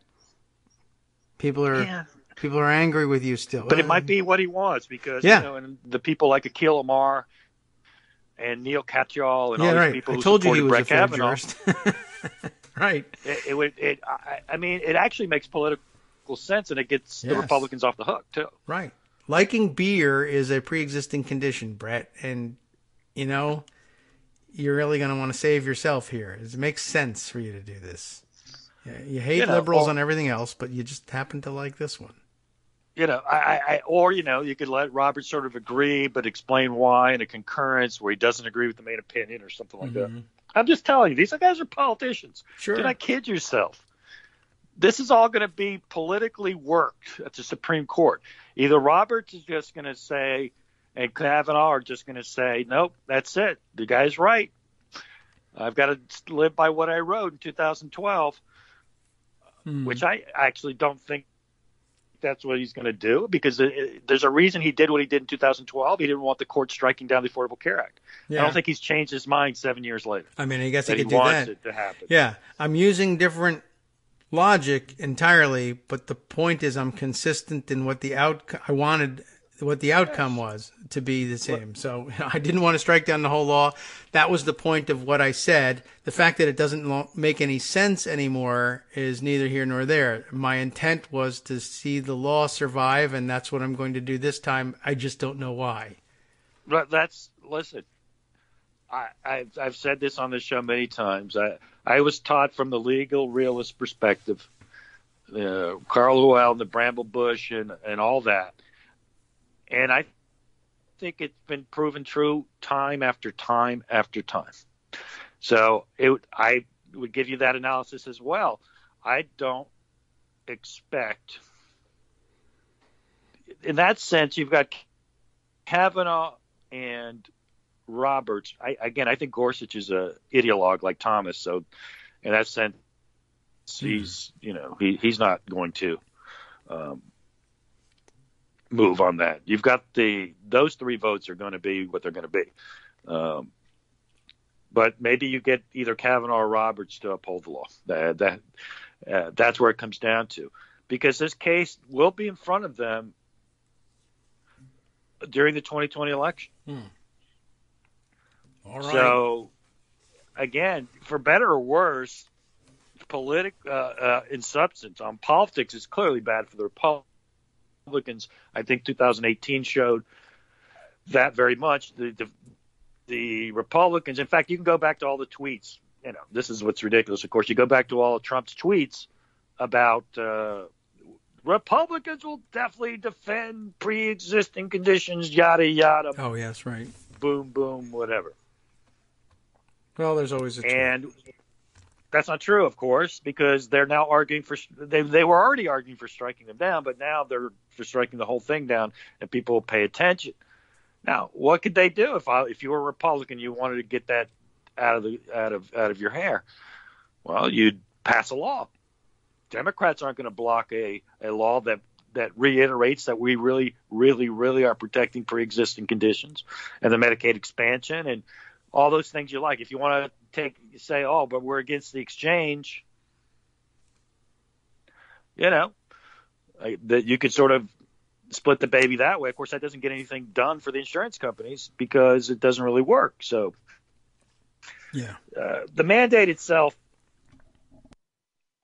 Speaker 3: People are angry with you still.
Speaker 4: But it might be what he wants because and the people like Akhil Amar and Neil Katyal and all these people who supported Brett Kavanaugh.
Speaker 3: Right.
Speaker 4: It actually makes political sense, and it gets the Republicans off the hook too.
Speaker 3: Right. Liking beer is a pre-existing condition, Brett, and you're really going to want to save yourself here. It makes sense for you to do this. Yeah, you hate liberals on everything else, but you just happen to like this one.
Speaker 4: You could let Robert sort of agree, but explain why in a concurrence where he doesn't agree with the main opinion or something like that. I'm just telling you, these guys are politicians.
Speaker 3: Sure.
Speaker 4: Do not kid yourself. This is all going to be politically worked at the Supreme Court. Either Roberts is just going to say, and Kavanaugh are just going to say, nope, that's it. The guy's right. I've got to live by what I wrote in 2012, which I actually don't think that's what he's going to do, because there's a reason he did what he did in 2012. He didn't want the court striking down the Affordable Care Act. Yeah. I don't think he's changed his mind 7 years later.
Speaker 3: I mean, I guess he could
Speaker 4: do
Speaker 3: that.
Speaker 4: Wants it to happen.
Speaker 3: Yeah, I'm using different logic entirely, but the point is I'm consistent in what the outcome was to be the same. So I didn't want to strike down the whole law. That was the point of what I said. The fact that it doesn't make any sense anymore is neither here nor there. My intent was to see the law survive, and that's what I'm going to do this time. I just don't know why.
Speaker 4: Listen, I've said this on this show many times. I was taught from the legal realist perspective, Carl Llewellyn, the Bramble Bush, and all that. And I think it's been proven true time after time after time. So I would give you that analysis as well. I don't expect, in that sense, you've got Kavanaugh and Roberts. I think Gorsuch is a ideologue like Thomas. So in that sense, he's not going to move on that. You've got those three votes are going to be what they're going to be. But maybe you get either Kavanaugh or Roberts to uphold the law. That's where it comes down to, because this case will be in front of them during the 2020 election.
Speaker 3: All right.
Speaker 4: So, again, for better or worse, in substance, on politics is clearly bad for the Republicans. I think 2018 showed that very much. The Republicans, in fact, you can go back to all the tweets. This is what's ridiculous. Of course, you go back to all of Trump's tweets about Republicans will definitely defend pre-existing conditions, yada, yada.
Speaker 3: Oh, yes, right.
Speaker 4: Boom, boom, whatever.
Speaker 3: Well, there's always a truth.
Speaker 4: And that's not true, of course, because they're now arguing for they were already arguing for striking them down, but now they're for striking the whole thing down, and people will pay attention. Now, what could they do if you were a Republican, you wanted to get that out of your hair? Well, you'd pass a law. Democrats aren't going to block a law that reiterates that we really, really, really are protecting pre-existing conditions and the Medicaid expansion and all those things you like. If you want to say, oh, but we're against the exchange, that you could sort of split the baby that way. Of course, that doesn't get anything done for the insurance companies because it doesn't really work. So,
Speaker 3: yeah,
Speaker 4: the mandate itself,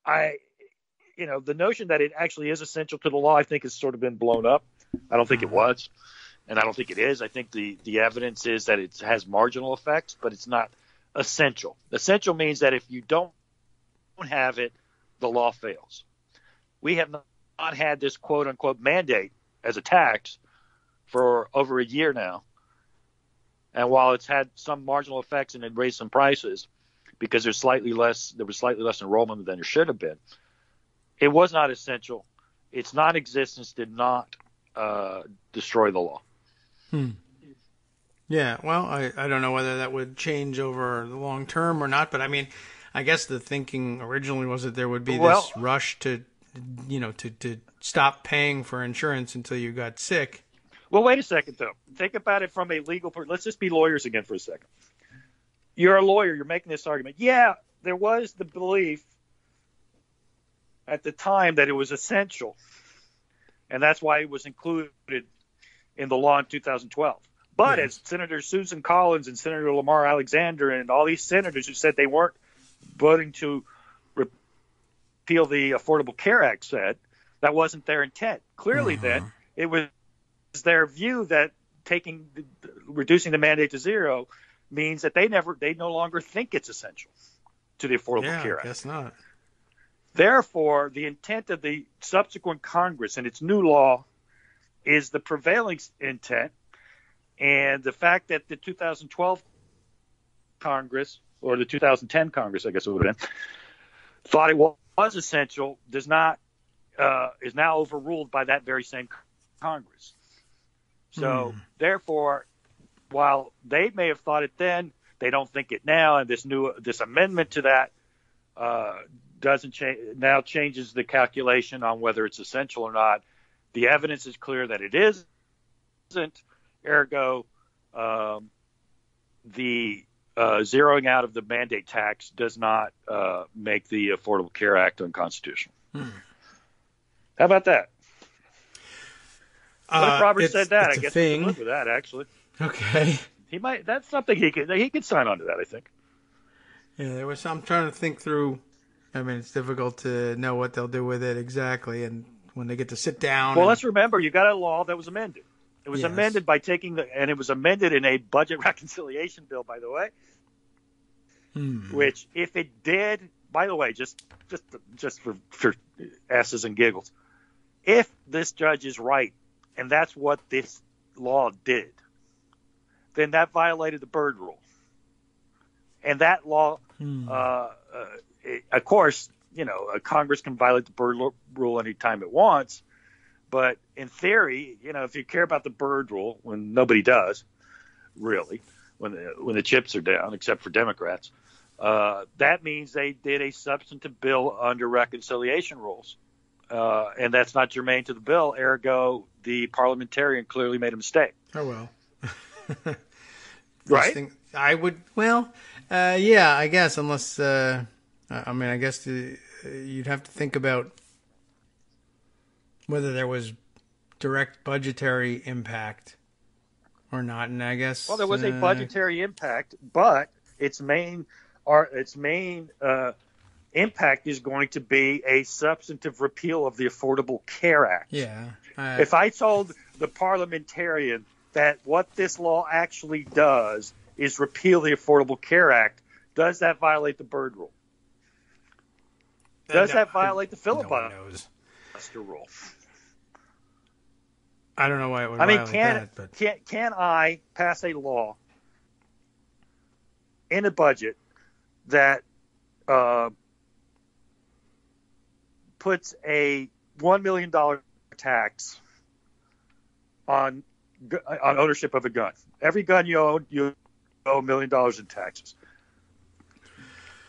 Speaker 4: the notion that it actually is essential to the law, I think has sort of been blown up. I don't think it was, and I don't think it is. I think the evidence is that it has marginal effects, but it's not essential. Essential means that if you don't have it, the law fails. We have not had this quote-unquote mandate as a tax for over a year now. And while it's had some marginal effects and it raised some prices because there was slightly less enrollment than there should have been, it was not essential. Its non-existence did not destroy the law.
Speaker 3: Yeah, well, I don't know whether that would change over the long term or not, but I mean, I guess the thinking originally was that there would be this rush to stop paying for insurance until you got sick.
Speaker 4: Well, wait a second, though. Think about it from a legal – let's just be lawyers again for a second. You're a lawyer. You're making this argument. Yeah, there was the belief at the time that it was essential, and that's why it was included in the law in 2012. But as Senator Susan Collins and Senator Lamar Alexander and all these senators who said they weren't voting to repeal the Affordable Care Act said, that wasn't their intent. Clearly, then, it was their view that reducing the mandate to zero means that they no longer think it's essential to the Affordable Care Act.
Speaker 3: I guess not.
Speaker 4: Therefore, the intent of the subsequent Congress and its new law is the prevailing intent, and the fact that the 2012 Congress, or the 2010 Congress, I guess it would have been, thought it was essential is now overruled by that very same Congress. So, therefore, while they may have thought it then, they don't think it now, and this amendment to that changes the calculation on whether it's essential or not. The evidence is clear that it isn't. Ergo, the zeroing out of the mandate tax does not make the Affordable Care Act unconstitutional. How about that? What if Robert said that? I guess we can live with that, actually.
Speaker 3: Okay.
Speaker 4: He might. That's something he could sign on to that, I think.
Speaker 3: Yeah, there was. I'm trying to think through. I mean, it's difficult to know what they'll do with it exactly, and when they get to sit down.
Speaker 4: Well, let's remember, you got a law that was amended. It was amended by and it was amended in a budget reconciliation bill, by the way. Which, if it did, by the way, just for asses and giggles, if this judge is right, and that's what this law did, then that violated the Byrd Rule. And that law, of course, Congress can violate the Byrd Rule anytime it wants. But in theory, if you care about the Byrd Rule, when nobody does, really, when the chips are down, except for Democrats, that means they did a substantive bill under reconciliation rules. And that's not germane to the bill. Ergo, the parliamentarian clearly made a mistake.
Speaker 3: Oh, well.
Speaker 4: Right?
Speaker 3: I would, yeah, I guess, unless, I guess you'd have to think about whether there was direct budgetary impact or not, and I guess... Well,
Speaker 4: there was a budgetary impact, but its main impact is going to be a substantive repeal of the Affordable Care Act.
Speaker 3: Yeah.
Speaker 4: If I told the parliamentarian that what this law actually does is repeal the Affordable Care Act, does that violate the Byrd Rule? Does that violate the filibuster rule?
Speaker 3: I don't know why it would violate that. But
Speaker 4: can I pass a law in a budget that puts a $1 million tax on ownership of a gun? Every gun you own, you owe $1 million in taxes.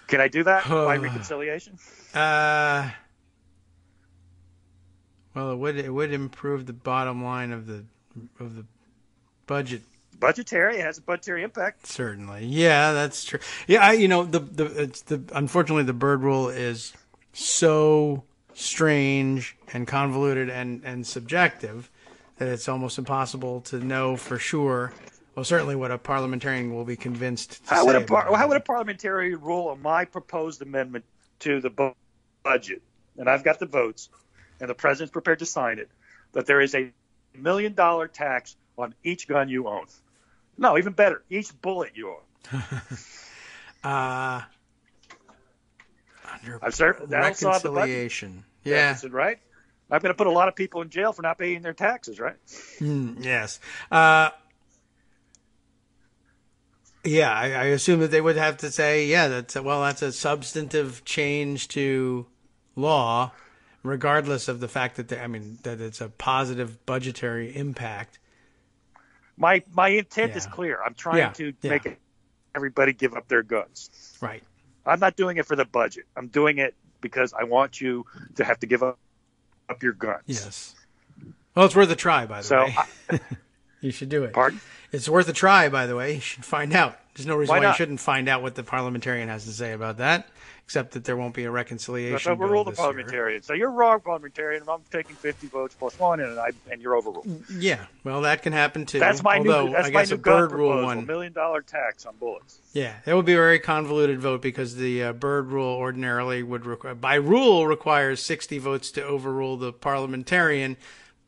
Speaker 4: Can I do that by reconciliation?
Speaker 3: Well, it would improve the bottom line of the budget.
Speaker 4: budgetary. It has a budgetary impact.
Speaker 3: Certainly. Yeah, that's true. Yeah, unfortunately the Byrd rule is so strange and convoluted and subjective that it's almost impossible to know for sure. Well, certainly what a parliamentarian will be convinced to
Speaker 4: How
Speaker 3: say
Speaker 4: would
Speaker 3: about it.
Speaker 4: a parliamentarian rule on my proposed amendment to the budget, and I've got the votes, and the president's prepared to sign it, that there is $1 million tax on each gun you own? No, even better, each bullet you own.
Speaker 3: Under
Speaker 4: That'll solve the budget
Speaker 3: reconciliation. Yeah.
Speaker 4: deficit, right? I'm going to put a lot of people in jail for not paying their taxes, right?
Speaker 3: Yes. Yeah, I assume that they would have to say, yeah, that's a substantive change to law, regardless of the fact that that it's a positive budgetary impact.
Speaker 4: My intent is clear. I'm trying to make everybody give up their guns.
Speaker 3: Right.
Speaker 4: I'm not doing it for the budget. I'm doing it because I want you to have to give up your guns.
Speaker 3: Yes. Well, it's worth a try, by the way. You should do it.
Speaker 4: Pardon?
Speaker 3: It's worth a try, by the way. You should find out. There's no reason why you
Speaker 4: not?
Speaker 3: shouldn't find out what the parliamentarian has to say about that, except that there won't be a reconciliation bill
Speaker 4: Overrule the
Speaker 3: this year.
Speaker 4: parliamentarian. So you're wrong, parliamentarian, and I'm taking 50 votes plus one, and you're overruled.
Speaker 3: Yeah, well, that can happen too.
Speaker 4: That's my
Speaker 3: Although,
Speaker 4: new. That's
Speaker 3: I
Speaker 4: my
Speaker 3: guess
Speaker 4: new
Speaker 3: a
Speaker 4: gun
Speaker 3: Byrd rule
Speaker 4: proposal.
Speaker 3: one.
Speaker 4: $1 million tax on bullets.
Speaker 3: Yeah, that would be a very convoluted vote because the Byrd rule ordinarily would require, by rule, requires 60 votes to overrule the parliamentarian.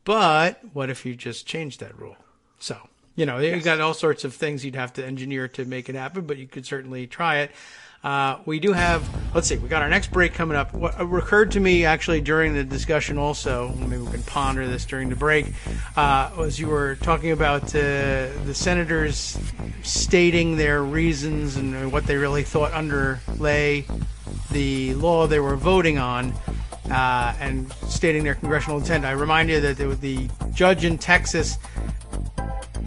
Speaker 3: But what if you just changed that rule? So, you've got all sorts of things you'd have to engineer to make it happen, but you could certainly try it. We do have, we got our next break coming up. What occurred to me actually during the discussion also, maybe we can ponder this during the break, was you were talking about the senators stating their reasons and what they really thought underlay the law they were voting on, and stating their congressional intent. I remind you that the judge in Texas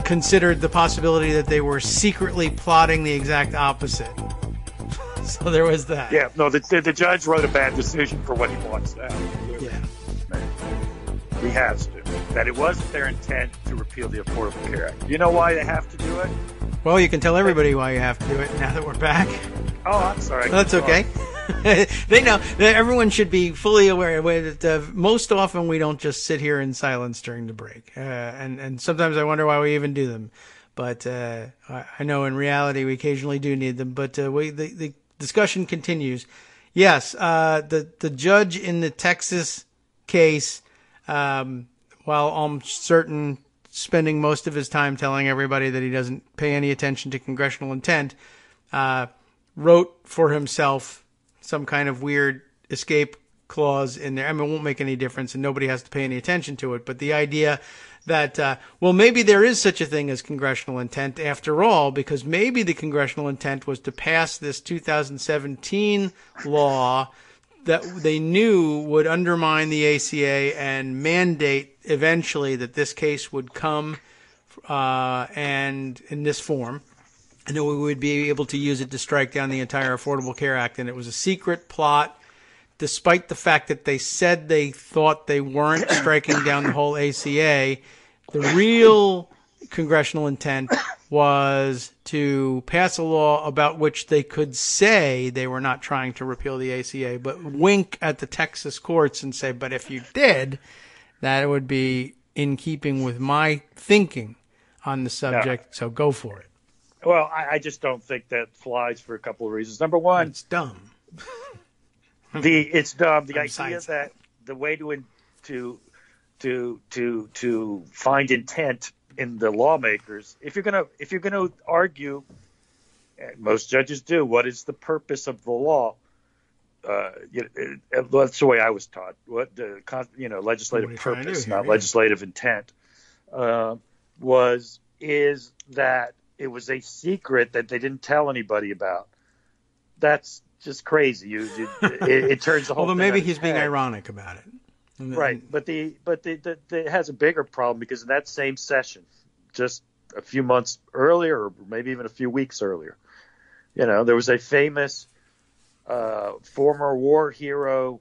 Speaker 3: considered the possibility that they were secretly plotting the exact opposite. So there was that.
Speaker 4: Yeah, no, the judge wrote a bad decision for what he wants now.
Speaker 3: Yeah.
Speaker 4: He has to. That it wasn't their intent to repeal the Affordable Care Act. You know why they have to do it?
Speaker 3: Well, you can tell everybody why you have to do it now that we're back.
Speaker 4: Oh, I'm sorry.
Speaker 3: That's okay. They know that everyone should be fully aware that most often we don't just sit here in silence during the break. And sometimes I wonder why we even do them. But I know in reality we occasionally do need them. But the discussion continues. Yes, the judge in the Texas case, while I'm certain spending most of his time telling everybody that he doesn't pay any attention to congressional intent, wrote for himself some kind of weird escape clause in there. I mean, it won't make any difference and nobody has to pay any attention to it. But the idea that, maybe there is such a thing as congressional intent after all, because maybe the congressional intent was to pass this 2017 law that they knew would undermine the ACA and mandate eventually that this case would come and in this form, and that we would be able to use it to strike down the entire Affordable Care Act. And it was a secret plot, despite the fact that they said they thought they weren't striking down the whole ACA. The real congressional intent was to pass a law about which they could say they were not trying to repeal the ACA, but wink at the Texas courts and say, but if you did, that would be in keeping with my thinking on the subject, so go for it.
Speaker 4: Well, I just don't think that flies for a couple of reasons. Number one,
Speaker 3: it's dumb.
Speaker 4: It's dumb. The idea
Speaker 3: Besides
Speaker 4: that the way to find intent in the lawmakers, if you're gonna argue, and most judges do, what is the purpose of the law? That's the way I was taught. What the legislative purpose, not legislative intent, is that it was a secret that they didn't tell anybody about. That's just crazy. It turns the whole.
Speaker 3: Although
Speaker 4: thing
Speaker 3: maybe
Speaker 4: on
Speaker 3: he's
Speaker 4: its
Speaker 3: being
Speaker 4: head.
Speaker 3: ironic about it.
Speaker 4: Right, but it has a bigger problem because in that same session, just a few months earlier, or maybe even a few weeks earlier, there was a famous former war hero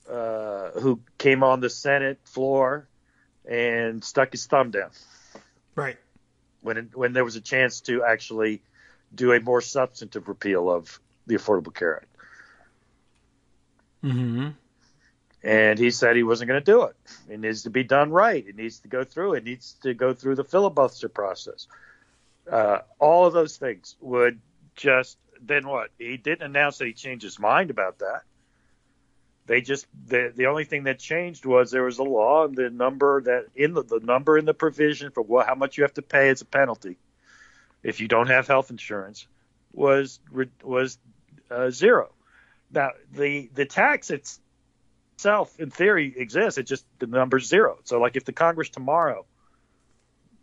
Speaker 4: who came on the Senate floor and stuck his thumb down.
Speaker 3: Right.
Speaker 4: when there was a chance to actually do a more substantive repeal of the Affordable Care Act.
Speaker 3: Mm-hmm.
Speaker 4: And he said he wasn't going to do it. It needs to be done right. It needs to go through. It needs to go through the filibuster process. All of those things would just then what? He didn't announce that he changed his mind about that. They just the only thing that changed was there was a law, and the number that in the number in the provision for how much you have to pay as a penalty if you don't have health insurance was zero. Now the tax itself in theory exists. It just the number's zero. So like if the Congress tomorrow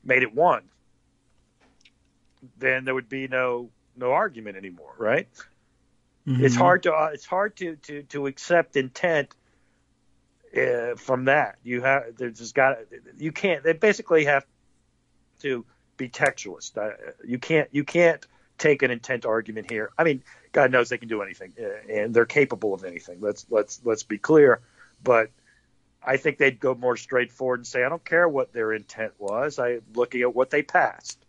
Speaker 4: made it 1, then there would be no argument anymore, right? Mm-hmm. It's hard to accept intent from that. You can't. They basically have to be textualist. You can't take an intent argument here. I mean, God knows they can do anything, and they're capable of anything. Let's be clear. But I think they'd go more straightforward and say, I don't care what their intent was. I'm looking at what they passed,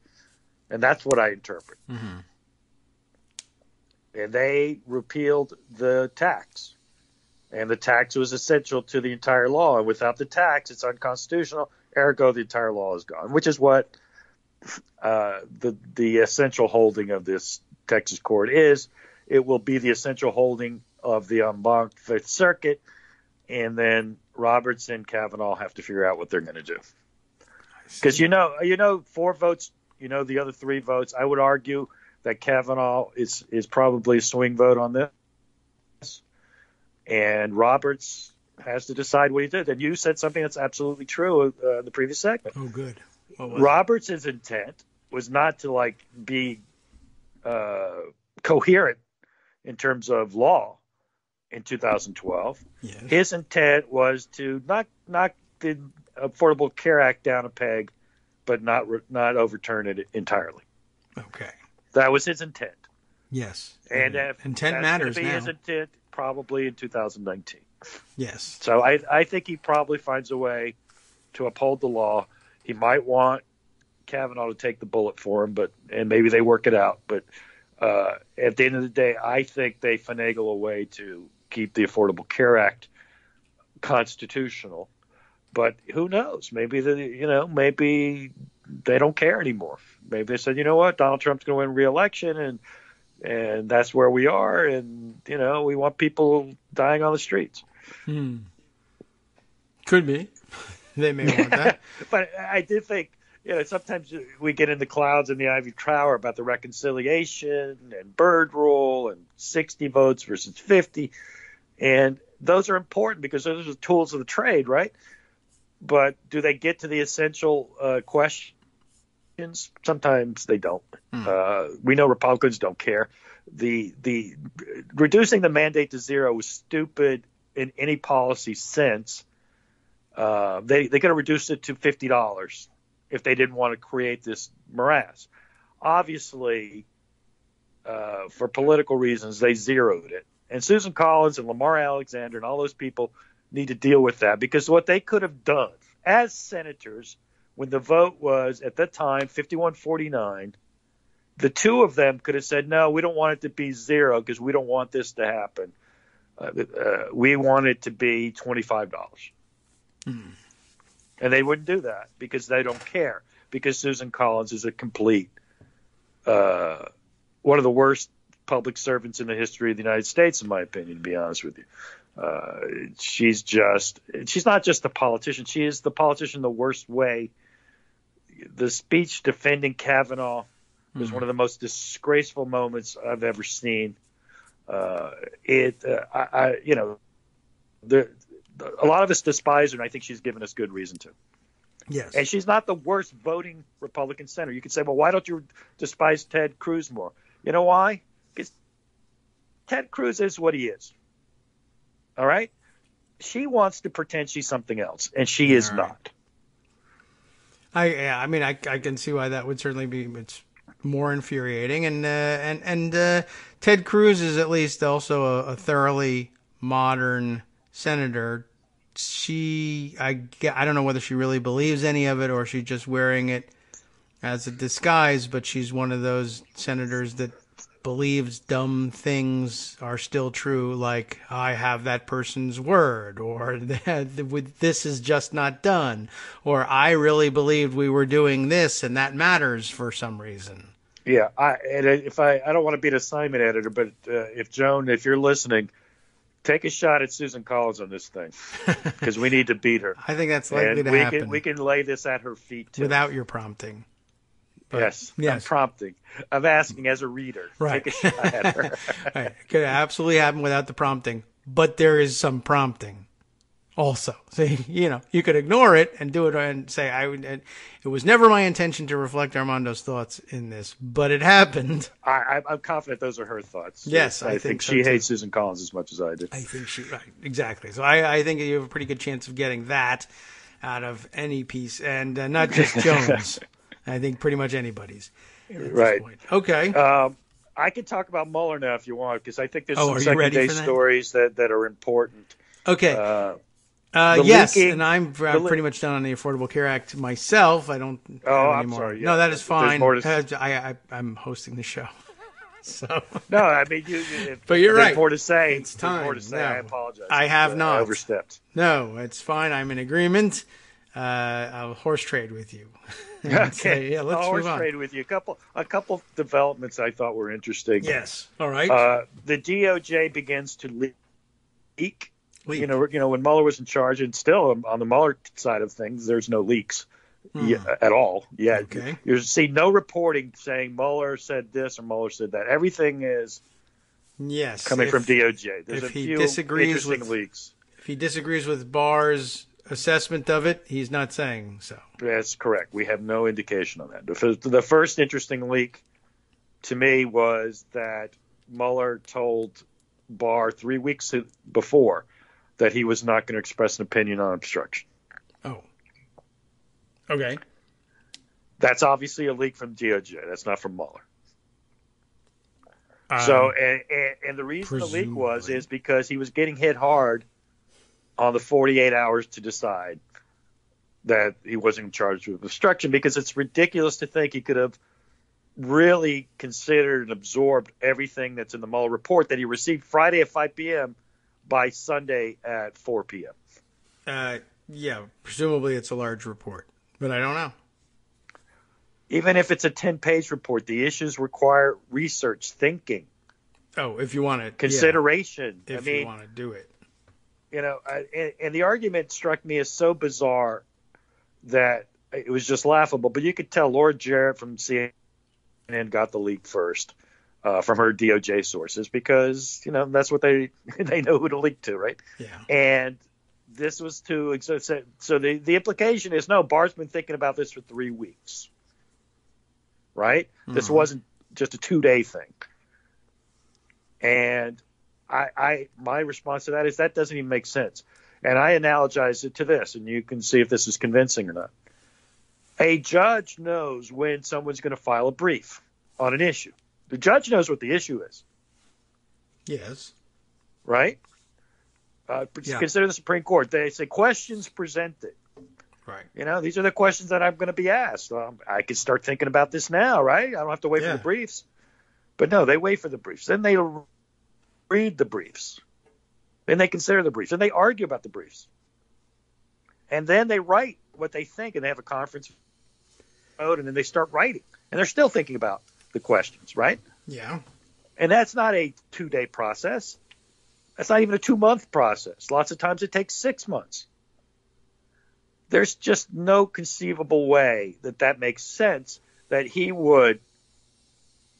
Speaker 4: and that's what I interpret.
Speaker 3: Mm-hmm.
Speaker 4: And they repealed the tax. And the tax was essential to the entire law. And without the tax, it's unconstitutional. Ergo, the entire law is gone, which is what the essential holding of this Texas court is. It will be the essential holding of the en banc Fifth Circuit. And then Roberts and Kavanaugh have to figure out what they're going to do. Because, 4 votes, the other 3 votes, I would argue that Kavanaugh is probably a swing vote on this. And Roberts has to decide what he did. And you said something that's absolutely true in the previous segment.
Speaker 3: Oh, good.
Speaker 4: Roberts' intent was not to be coherent in terms of law in 2012.
Speaker 3: Yes.
Speaker 4: His intent was to knock the Affordable Care Act down a peg, but not overturn it entirely.
Speaker 3: Okay.
Speaker 4: That was his intent.
Speaker 3: Yes.
Speaker 4: And
Speaker 3: intent matters now.
Speaker 4: His intent probably in 2019.
Speaker 3: Yes.
Speaker 4: So I think he probably finds a way to uphold the law. He might want Kavanaugh to take the bullet for him, and maybe they work it out. But at the end of the day, I think they finagle a way to keep the Affordable Care Act constitutional. But who knows? Maybe maybe they don't care anymore. Maybe they said, you know what, Donald Trump's going to win re-election, and that's where we are, and we want people dying on the streets.
Speaker 3: Could be. They may want that.
Speaker 4: But I do think sometimes we get in the clouds in the Ivy Tower about the reconciliation and Byrd rule and 60 votes versus 50, and those are important because those are the tools of the trade, right? But do they get to the essential questions? Sometimes they don't. We know Republicans don't care. The reducing the mandate to 0 was stupid in any policy sense. They could have reduced it to $50 if they didn't want to create this morass. Obviously, for political reasons, they zeroed it. And Susan Collins and Lamar Alexander and all those people need to deal with that, because what they could have done as senators when the vote was at that time 51-49, the 2 of them could have said, no, we don't want it to be 0 because we don't want this to happen. We want it to be $25. And they wouldn't do that because they don't care, because Susan Collins is a complete one of the worst public servants in the history of the United States, in my opinion, to be honest with you. She's not just a politician. She is the politician the worst way. The speech defending Kavanaugh was one of the most disgraceful moments I've ever seen. A lot of us despise her, and I think she's given us good reason to.
Speaker 3: Yes.
Speaker 4: And she's not the worst voting Republican senator. You could say, well, why don't you despise Ted Cruz more? You know why? Because Ted Cruz is what he is. All right? She wants to pretend she's something else, and she is not.
Speaker 3: I can see why that would certainly be. It's more infuriating, and Ted Cruz is at least also a thoroughly modern senator. I don't know whether she really believes any of it or she's just wearing it as a disguise, but she's one of those senators that believes dumb things are still true, like I have that person's word, or this is just not done, or I really believed we were doing this and that matters for some reason.
Speaker 4: Yeah, I don't want to be an assignment editor, but if Joan, if you're listening, take a shot at Susan Collins on this thing, because we need to beat her.
Speaker 3: I think that's likely to happen.
Speaker 4: We can lay this at her feet too.
Speaker 3: Without your prompting. But,
Speaker 4: yes, I'm prompting. I'm asking as a reader.
Speaker 3: Right.
Speaker 4: Take a shot at her.
Speaker 3: Right. It could absolutely happen without the prompting, but there is some prompting also. So, you could ignore it and do it and say, it was never my intention to reflect Armando's thoughts in this, but it happened.
Speaker 4: I'm confident those are her thoughts.
Speaker 3: Yes,
Speaker 4: I think
Speaker 3: so
Speaker 4: she
Speaker 3: too.
Speaker 4: hates Susan Collins as much as I do.
Speaker 3: I think right, exactly. So I think you have a pretty good chance of getting that out of any piece, and not just Jones. I think pretty much anybody's.
Speaker 4: Right.
Speaker 3: Okay.
Speaker 4: I can talk about Mueller now if you want, because I think there's
Speaker 3: some
Speaker 4: second-day stories that are important.
Speaker 3: Okay. Yes,
Speaker 4: leaking,
Speaker 3: and I'm pretty much done on the Affordable Care Act myself. I don't have
Speaker 4: I'm
Speaker 3: anymore.
Speaker 4: sorry. Yeah.
Speaker 3: No, that is fine.
Speaker 4: I'm
Speaker 3: hosting the show. So.
Speaker 4: No, I mean,
Speaker 3: but you're right.
Speaker 4: More to say.
Speaker 3: It's time.
Speaker 4: More to say.
Speaker 3: No,
Speaker 4: I apologize.
Speaker 3: I have not.
Speaker 4: I overstepped.
Speaker 3: No, it's fine. I'm in agreement. I'll horse trade with you.
Speaker 4: Okay.
Speaker 3: Yeah, let's
Speaker 4: I'll
Speaker 3: move
Speaker 4: horse
Speaker 3: on.
Speaker 4: trade with you. A couple developments I thought were interesting.
Speaker 3: Yes. All right.
Speaker 4: The DOJ begins to leak. You know, when Mueller was in charge, and still on the Mueller side of things, there's no leaks at all. Yeah.
Speaker 3: Okay.
Speaker 4: You see no reporting saying Mueller said this or Mueller said that. Everything is coming from DOJ. There's a few interesting leaks.
Speaker 3: If he disagrees with Barr's assessment of it, he's not saying so.
Speaker 4: That's correct. We have no indication on that. The first interesting leak to me was that Mueller told Barr 3 weeks before that he was not going to express an opinion on obstruction.
Speaker 3: Oh. Okay.
Speaker 4: That's obviously a leak from DOJ. That's not from Mueller. So, and the reason the leak is because he was getting hit hard on the 48 hours to decide that he wasn't charged with obstruction, because it's ridiculous to think he could have really considered and absorbed everything that's in the Mueller report that he received Friday at 5 p.m. by Sunday at 4 p.m.
Speaker 3: Yeah, presumably it's a large report, but I don't know.
Speaker 4: Even if it's a 10-page report, the issues require research, thinking.
Speaker 3: Oh, if you want to.
Speaker 4: Consideration.
Speaker 3: Yeah, if you want to do it.
Speaker 4: You know, and the argument struck me as so bizarre that it was just laughable. But you could tell Laura Jarrett from CNN got the leak first from her DOJ sources, because, you know, that's what they know who to leak to, right?
Speaker 3: Yeah.
Speaker 4: And this was so the implication is, no, Barr's been thinking about this for 3 weeks, right? Mm-hmm. This wasn't just a 2-day thing. And my response to that is that doesn't even make sense. And I analogize it to this, and you can see if this is convincing or not. A judge knows when someone's going to file a brief on an issue. The judge knows what the issue is.
Speaker 3: Yes.
Speaker 4: Right? Consider the Supreme Court. They say questions presented.
Speaker 3: Right.
Speaker 4: You know, these are the questions that I'm going to be asked. I can start thinking about this now, right? I don't have to wait for the briefs. But no, they wait for the briefs. Then they read the briefs. Then they consider the briefs. And they argue about the briefs. And then they write what they think, and they have a conference vote, and then they start writing. And they're still thinking about the questions, right?
Speaker 3: Yeah.
Speaker 4: And that's not a 2-day process. That's not even a 2-month process. Lots of times it takes 6 months. There's just no conceivable way that makes sense that he would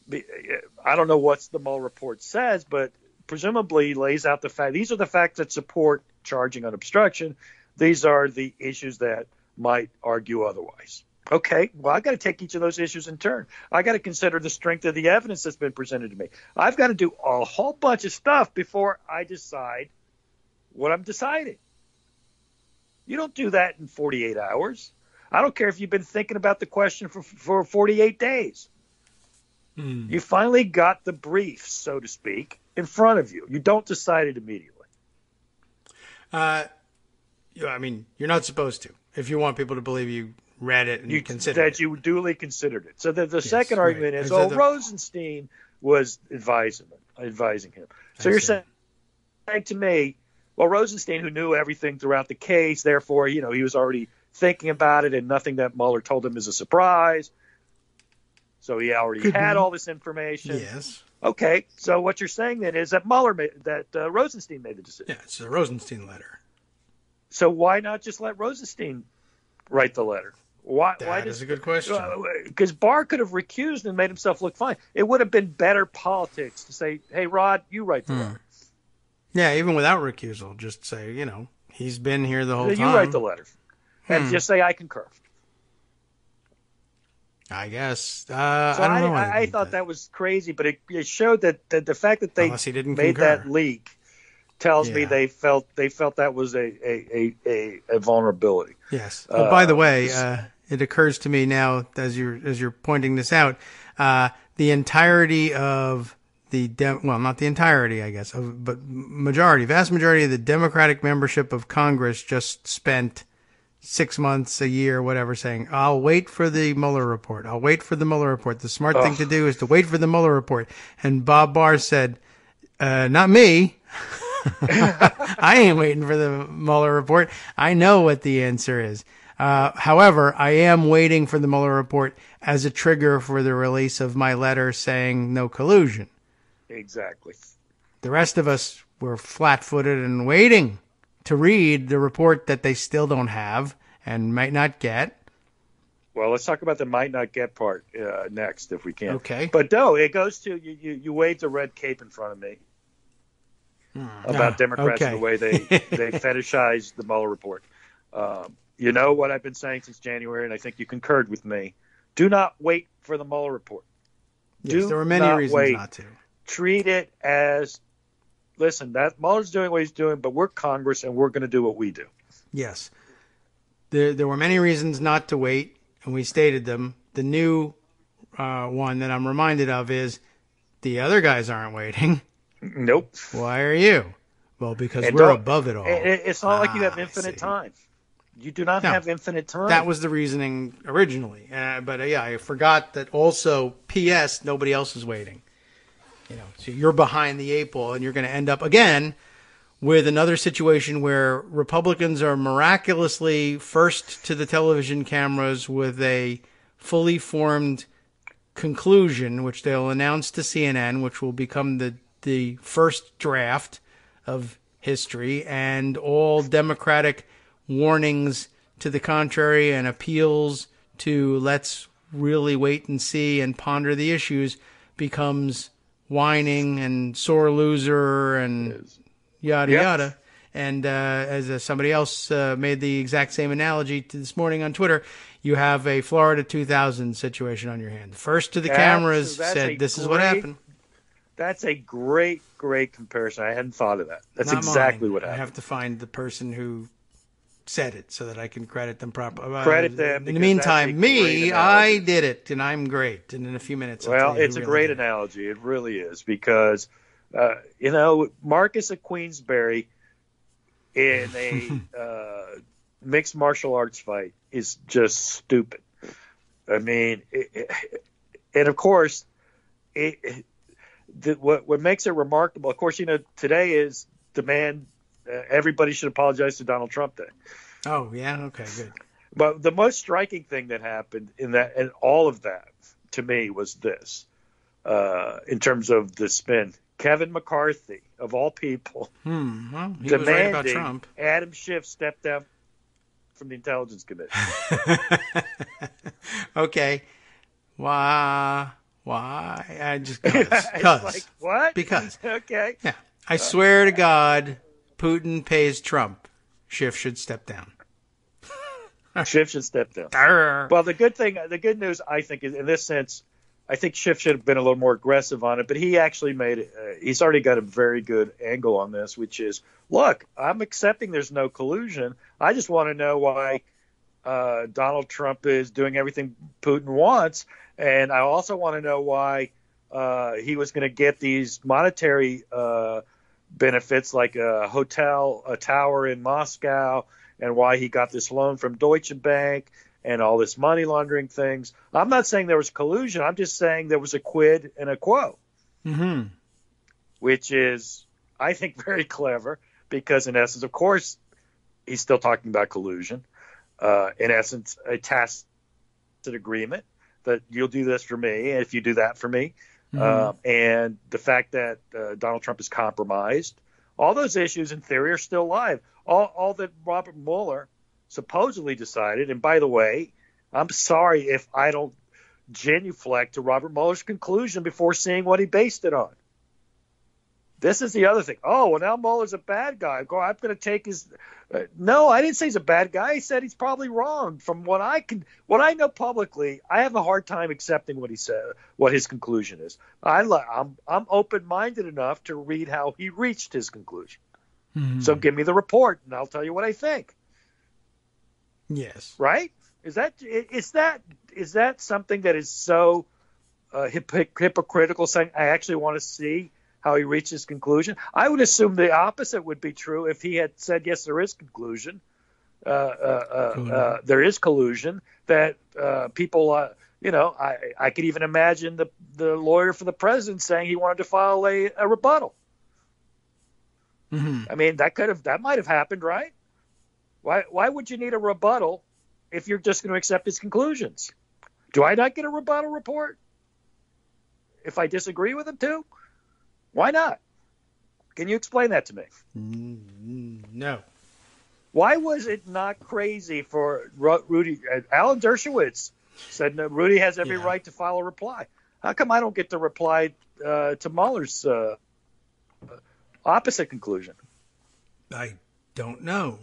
Speaker 4: be. I don't know what the Mueller report says, but presumably lays out the fact. These are the facts that support charging on obstruction. These are the issues that might argue otherwise. Okay, well, I've got to take each of those issues in turn. I got to consider the strength of the evidence that's been presented to me. I've got to do a whole bunch of stuff before I decide what I'm deciding. You don't do that in 48 hours. I don't care if you've been thinking about the question for 48 days. You finally got the brief, so to speak, in front of you. You don't decide it immediately.
Speaker 3: I mean, you're not supposed to. If you want people to believe you read it and considered it.
Speaker 4: That you duly considered it. So the second
Speaker 3: right.
Speaker 4: argument is, Rosenstein was advising him. So you're saying to me, well, Rosenstein, who knew everything throughout the case, therefore, he was already thinking about it, and nothing that Mueller told him is a surprise. So he already had all this information.
Speaker 3: Yes.
Speaker 4: Okay, so what you're saying then is that Rosenstein made the decision.
Speaker 3: Yeah, it's a Rosenstein letter.
Speaker 4: So why not just let Rosenstein write the letter? Why
Speaker 3: is a good question.
Speaker 4: Because Barr could have recused and made himself look fine. It would have been better politics to say, hey, Rod, you write the letter.
Speaker 3: Yeah, even without recusal, just say, he's been here the whole time.
Speaker 4: You write the letter. And just say, I concur.
Speaker 3: I guess.
Speaker 4: I don't know. I thought that was crazy, but it showed that the fact that they made that leak tells me they felt that was a vulnerability.
Speaker 3: Yes. By the way, it occurs to me now as you're pointing this out, the entirety of not the entirety, I guess, but vast majority of the Democratic membership of Congress just spent 6 months, a year, whatever, saying, I'll wait for the Mueller report. I'll wait for the Mueller report. The smart thing to do is to wait for the Mueller report. And Bob Barr said, not me. I ain't waiting for the Mueller report. I know what the answer is. However, I am waiting for the Mueller report as a trigger for the release of my letter saying no collusion.
Speaker 4: Exactly.
Speaker 3: The rest of us were flat-footed and waiting to read the report that they still don't have and might not get.
Speaker 4: Well, let's talk about the might not get part next, if we can.
Speaker 3: Okay.
Speaker 4: But no, it goes to you waved a red cape in front of me about Democrats and the way they fetishize the Mueller report. You know what I've been saying since January, and I think you concurred with me. Do not wait for the Mueller report.
Speaker 3: Yes, there were many reasons not to.
Speaker 4: Treat it as, listen, that Mueller's doing what he's doing, but we're Congress and we're going to do what we do.
Speaker 3: Yes. There were many reasons not to wait, and we stated them. The new one that I'm reminded of is the other guys aren't waiting.
Speaker 4: Nope.
Speaker 3: Why are you? Well, because we're above it all.
Speaker 4: It's not like you have infinite time. You do not have infinite time.
Speaker 3: That was the reasoning originally. But I forgot that also, P.S., nobody else is waiting. So you're behind the eight ball, and you're going to end up again with another situation where Republicans are miraculously first to the television cameras with a fully formed conclusion, which they'll announce to CNN, which will become the first draft of history, and all Democratic warnings to the contrary and appeals to let's really wait and see and ponder the issues becomes whining and sore loser and yada yada. And as somebody else made the exact same analogy this morning on Twitter, you have a Florida 2000 situation on your hand. First to the cameras said, "This is what happened."
Speaker 4: That's a great comparison. I hadn't thought of that. That's exactly what happened.
Speaker 3: I have to find the person who said it so that I can credit them properly.
Speaker 4: Credit them.
Speaker 3: In the meantime, I did it, and I'm great. And in a few minutes,
Speaker 4: it's a great analogy. It really is, because Marcus at Queensberry in a mixed martial arts fight is just stupid. I mean, and of course, what makes it remarkable, of course, today is demand. Everybody should apologize to Donald Trump Day.
Speaker 3: Oh, yeah? Okay, good.
Speaker 4: But the most striking thing that happened in all of that, to me, was this, in terms of the spin. Kevin McCarthy, of all people,
Speaker 3: well, he
Speaker 4: demanding
Speaker 3: was right about Trump.
Speaker 4: Adam Schiff step down from the Intelligence Committee.
Speaker 3: Okay. Why? Because.
Speaker 4: Like, what?
Speaker 3: Because.
Speaker 4: Okay.
Speaker 3: Yeah. I swear to God, Putin pays Trump. Schiff should step down.
Speaker 4: Schiff should step down.
Speaker 3: Arr.
Speaker 4: Well, the good news, I think, is in this sense, I think Schiff should have been a little more aggressive on it, but he actually made it. He's already got a very good angle on this, which is, look, I'm accepting there's no collusion. I just want to know why Donald Trump is doing everything Putin wants, and I also want to know why he was going to get these monetary benefits like a hotel, a tower in Moscow, and why he got this loan from Deutsche Bank, and all this money laundering things. I'm not saying there was collusion. I'm just saying there was a quid and a quo, which is, I think, very clever because, in essence, of course, he's still talking about collusion. In essence, a tacit agreement that you'll do this for me if you do that for me. And the fact that Donald Trump is compromised, all those issues in theory are still live. All that Robert Mueller supposedly decided, and by the way, I'm sorry if I don't genuflect to Robert Mueller's conclusion before seeing what he based it on. This is the other thing. Oh, well, now Mueller's a bad guy. I'm going to take his. No, I didn't say he's a bad guy. I said he's probably wrong. From what I know publicly, I have a hard time accepting what he said, what his conclusion is. I'm open-minded enough to read how he reached his conclusion. So give me the report, and I'll tell you what I think.
Speaker 3: Yes.
Speaker 4: Right? Is that something that is so hypocritical? Saying I actually want to see how he reached his conclusion. I would assume the opposite would be true if he had said, yes, there is collusion. There is collusion that people, I could even imagine the lawyer for the president saying he wanted to file a rebuttal. I mean, that might have happened, right? Why would you need a rebuttal if you're just going to accept his conclusions? Do I not get a rebuttal report if I disagree with him too? Why not? Can you explain that to me?
Speaker 3: No.
Speaker 4: Why was it not crazy for Rudy? Alan Dershowitz said no, Rudy has every right to file a reply. How come I don't get to reply to Mueller's opposite conclusion?
Speaker 3: I don't know.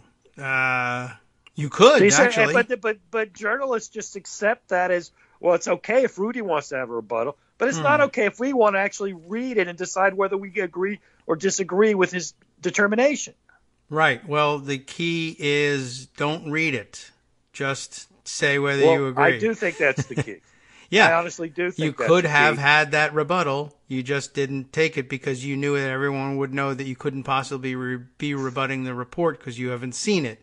Speaker 3: You could,
Speaker 4: so
Speaker 3: actually.
Speaker 4: But journalists just accept that as, well, it's okay if Rudy wants to have a rebuttal, but it's not okay if we want to actually read it and decide whether we agree or disagree with his determination.
Speaker 3: Right. Well, the key is don't read it. Just say whether you agree.
Speaker 4: I do think that's the key.
Speaker 3: Yeah.
Speaker 4: I honestly do think
Speaker 3: you could have had that rebuttal. You just didn't take it because you knew that everyone would know that you couldn't possibly be rebutting the report because you haven't seen it.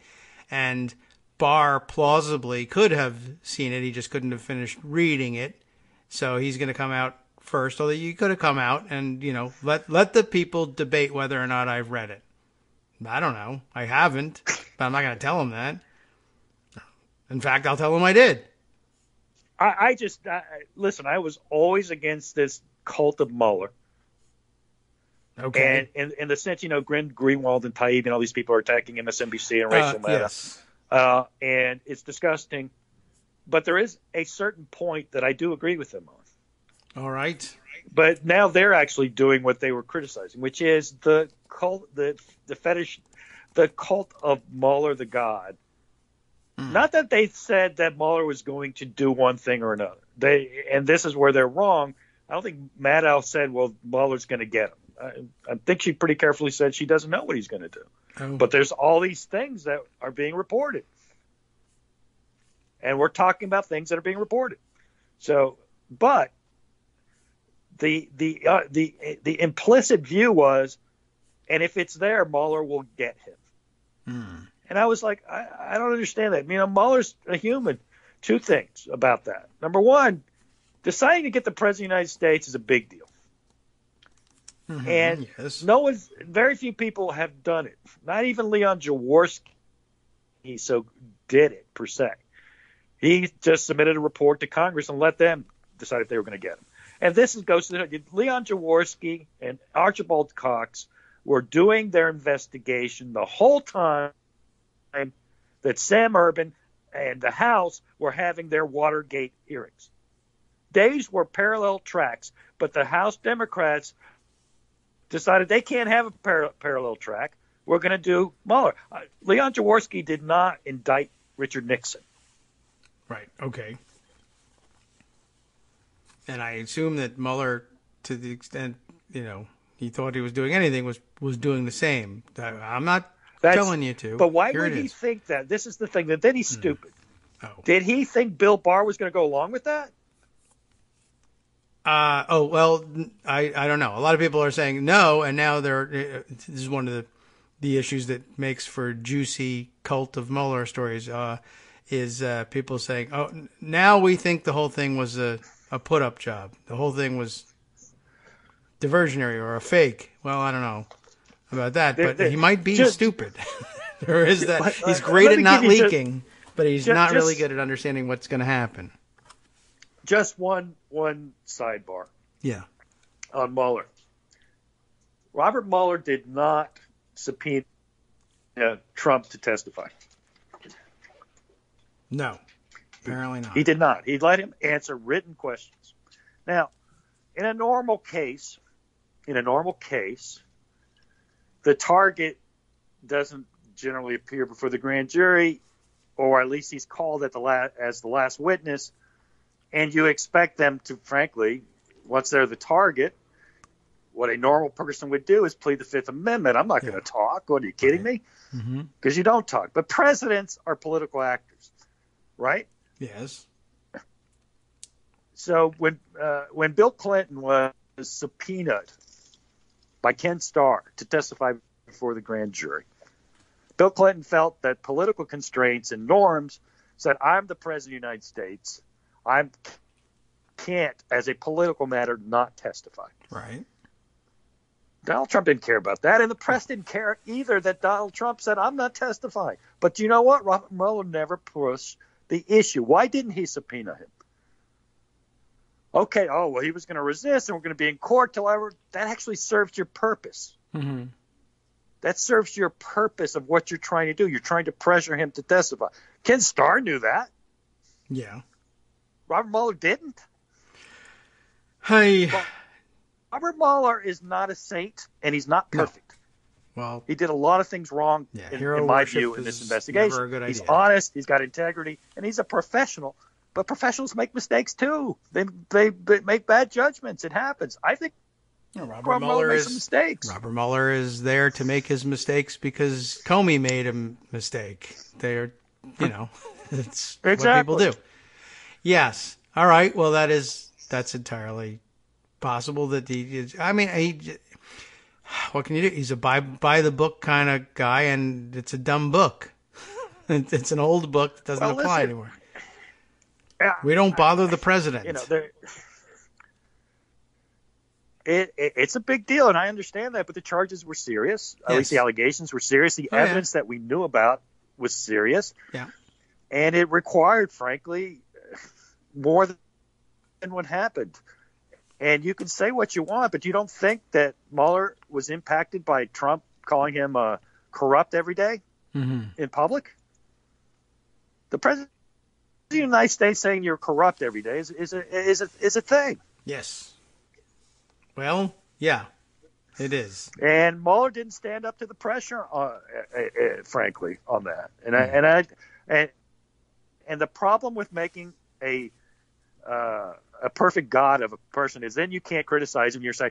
Speaker 3: And Barr plausibly could have seen it. He just couldn't have finished reading it. So he's going to come out first, although you could have come out and, let the people debate whether or not I've read it. I don't know. I haven't, but I'm not going to tell them that. In fact, I'll tell them I did.
Speaker 4: Listen, I was always against this cult of Mueller.
Speaker 3: Okay.
Speaker 4: And in the sense, Glenn Greenwald and Taib and all these people are attacking MSNBC and Rachel Maddow.
Speaker 3: Yes.
Speaker 4: And it's disgusting. But there is a certain point that I do agree with them on.
Speaker 3: All right.
Speaker 4: But now they're actually doing what they were criticizing, which is the cult, the fetish, the cult of Mueller, the god. Not that they said that Mueller was going to do one thing or another. And this is where they're wrong. I don't think Maddow said, well, Mueller's going to get him. I think she pretty carefully said she doesn't know what he's going to do. Oh. But there's all these things that are being reported. And we're talking about things that are being reported. So, but the implicit view was, and if it's there, Mueller will get him. And I was like, I don't understand that. Mueller's a human. Two things about that. Number one, deciding to get the president of the United States is a big deal. And very few people have done it. Not even Leon Jaworski did it per se. He just submitted a report to Congress and let them decide if they were going to get him. And this goes to Leon Jaworski and Archibald Cox were doing their investigation the whole time that Sam Urban and the House were having their Watergate hearings. These were parallel tracks, but the House Democrats decided they can't have a parallel track. We're going to do Mueller. Leon Jaworski did not indict Richard Nixon.
Speaker 3: Right. Okay. And I assume that Mueller, to the extent, he thought he was doing anything, was doing the same. I'm not telling you to.
Speaker 4: But why would he think that? This is the thing. That then he's stupid. Oh. Did he think Bill Barr was going to go along with that?
Speaker 3: I don't know. A lot of people are saying no, and now this is one of the issues that makes for juicy cult of Mueller stories. is people saying, "Oh, now we think the whole thing was a put-up job. The whole thing was diversionary or a fake." Well, I don't know about that, but he might be stupid. There is that. He's great at not leaking, but he's not really good at understanding what's going to happen.
Speaker 4: Just one sidebar.
Speaker 3: Yeah.
Speaker 4: On Mueller. Robert Mueller did not subpoena Trump to testify.
Speaker 3: No, apparently not.
Speaker 4: He did not. He let him answer written questions. Now, in a normal case, the target doesn't generally appear before the grand jury, or at least he's called at as the last witness, and you expect them to, frankly, once they're the target, what a normal person would do is plead the Fifth Amendment. I'm not going to talk. What, are you kidding me? Because you don't talk. But presidents are political actors, right?
Speaker 3: Yes.
Speaker 4: So when Bill Clinton was subpoenaed by Ken Starr to testify before the grand jury, Bill Clinton felt that political constraints and norms said, I'm the president of the United States. I can't, as a political matter, not testify.
Speaker 3: Right.
Speaker 4: Donald Trump didn't care about that, and the press didn't care either that Donald Trump said, I'm not testifying. But you know what? Robert Mueller never pushed the issue. Why didn't he subpoena him? Okay, he was going to resist, and we're going to be in court till ever. That actually serves your purpose.
Speaker 3: Mm-hmm.
Speaker 4: That serves your purpose of what you're trying to do. You're trying to pressure him to testify. Ken Starr knew that.
Speaker 3: Yeah.
Speaker 4: Robert Mueller didn't.
Speaker 3: Hey.
Speaker 4: Robert Mueller is not a saint, and he's not perfect.
Speaker 3: No. Well,
Speaker 4: he did a lot of things wrong, in my view, in this investigation. He's honest, he's got integrity, and he's a professional. But professionals make mistakes too. They make bad judgments. It happens. I think Robert Mueller made some mistakes.
Speaker 3: Robert Mueller is there to make his mistakes because Comey made a mistake. They're, it's what people do. Yes. All right. Well, that's entirely possible that what can you do? He's a buy the book kind of guy, and it's a dumb book. It's an old book that doesn't apply anymore. We don't bother the president.
Speaker 4: It's a big deal, and I understand that, but the charges were serious. At least the allegations were serious. The evidence that we knew about was serious.
Speaker 3: Yeah.
Speaker 4: And it required, frankly, more than what happened. And you can say what you want, but you don't think that Mueller was impacted by Trump calling him corrupt every day in public? The president of the United States saying you're corrupt every day is a thing.
Speaker 3: Yes. Well, yeah, it is.
Speaker 4: And Mueller didn't stand up to the pressure, frankly, on that. And the problem with making a perfect God of a person is then you can't criticize him. You're saying,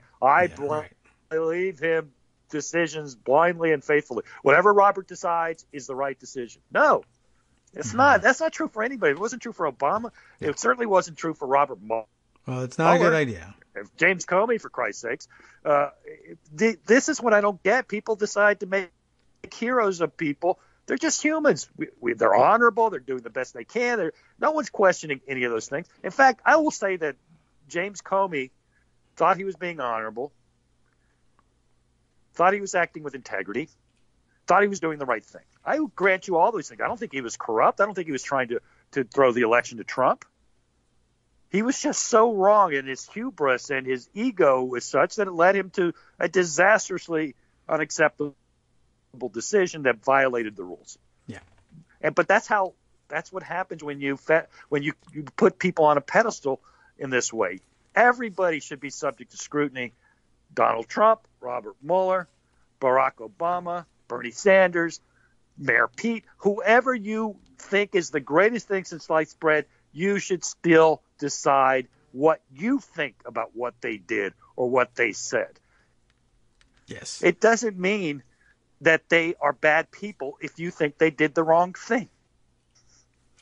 Speaker 4: believe him decisions blindly and faithfully. Whatever Robert decides is the right decision. No, it's not. That's not true for anybody. It wasn't true for Obama. Yeah. It certainly wasn't true for Robert Mueller.
Speaker 3: Well, it's not a good idea.
Speaker 4: James Comey, for Christ's sakes. This is what I don't get. People decide to make heroes of people. They're just humans. They're honorable. They're doing the best they can. No one's questioning any of those things. In fact, I will say that James Comey thought he was being honorable, thought he was acting with integrity, thought he was doing the right thing. I will grant you all those things. I don't think he was corrupt. I don't think he was trying to throw the election to Trump. He was just so wrong, and his hubris and his ego was such that it led him to a disastrously unacceptable decision that violated the rules.
Speaker 3: Yeah.
Speaker 4: But that's what happens when you put people on a pedestal in this way. Everybody should be subject to scrutiny. Donald Trump, Robert Mueller, Barack Obama, Bernie Sanders, Mayor Pete, whoever you think is the greatest thing since sliced bread, you should still decide what you think about what they did or what they said.
Speaker 3: Yes.
Speaker 4: It doesn't mean that they are bad people if you think they did the wrong thing.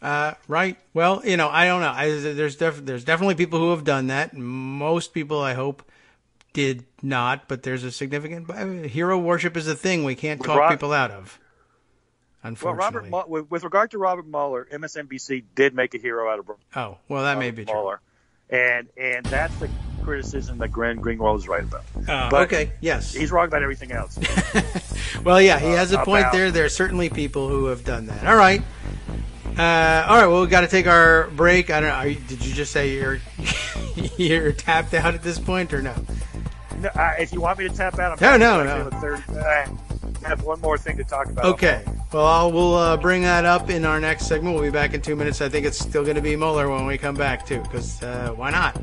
Speaker 3: Right. Well, I don't know. There's definitely people who have done that. Most people, I hope, did not. But there's a significant hero worship is a thing we can't talk people out of.
Speaker 4: Well,
Speaker 3: unfortunately.
Speaker 4: with regard to Robert Mueller, MSNBC did make a hero out of
Speaker 3: Oh, well, that may be true.
Speaker 4: Mueller, and that's the criticism that Glenn Greenwald is right about.
Speaker 3: Okay, yes.
Speaker 4: He's wrong about everything else.
Speaker 3: Well, yeah, he has a point there. There are certainly people who have done that. All right. Well, we got to take our break. I don't know. Did you just say you're tapped out at this point, or no?
Speaker 4: No, if you want me to tap out, I'm
Speaker 3: No.
Speaker 4: I have one more thing to talk about.
Speaker 3: Okay. Well, we'll bring that up in our next segment. We'll be back in 2 minutes. I think it's still going to be Mueller when we come back, too, because why not?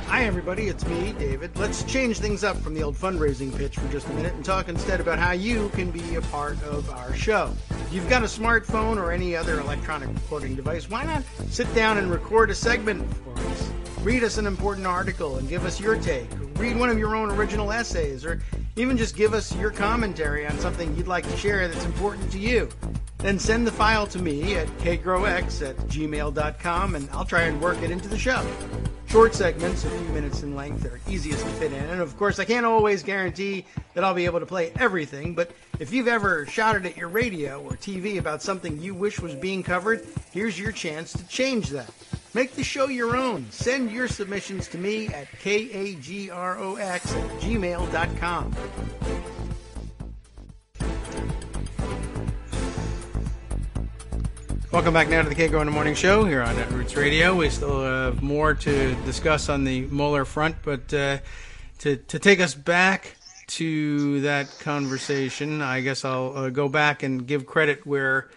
Speaker 3: Hi, everybody. It's me, David. Let's change things up from the old fundraising pitch for just a minute and talk instead about how you can be a part of our show. If you've got a smartphone or any other electronic recording device, why not sit down and record a segment for us? Read us an important article and give us your take. Read one of your own original essays, or even just give us your commentary on something you'd like to share that's important to you. Then send the file to me at kagrox@gmail.com, and I'll try and work it into the show. Short segments, a few minutes in length, are easiest to fit in. And of course, I can't always guarantee that I'll be able to play everything, but if you've ever shouted at your radio or TV about something you wish was being covered, here's your chance to change that. Make the show your own. Send your submissions to me at kagrox@gmail.com. Welcome back now to the Kagro in the Morning Show here on Netroots Radio. We still have more to discuss on the Mueller front, but to take us back to that conversation, I guess I'll go back and give credit where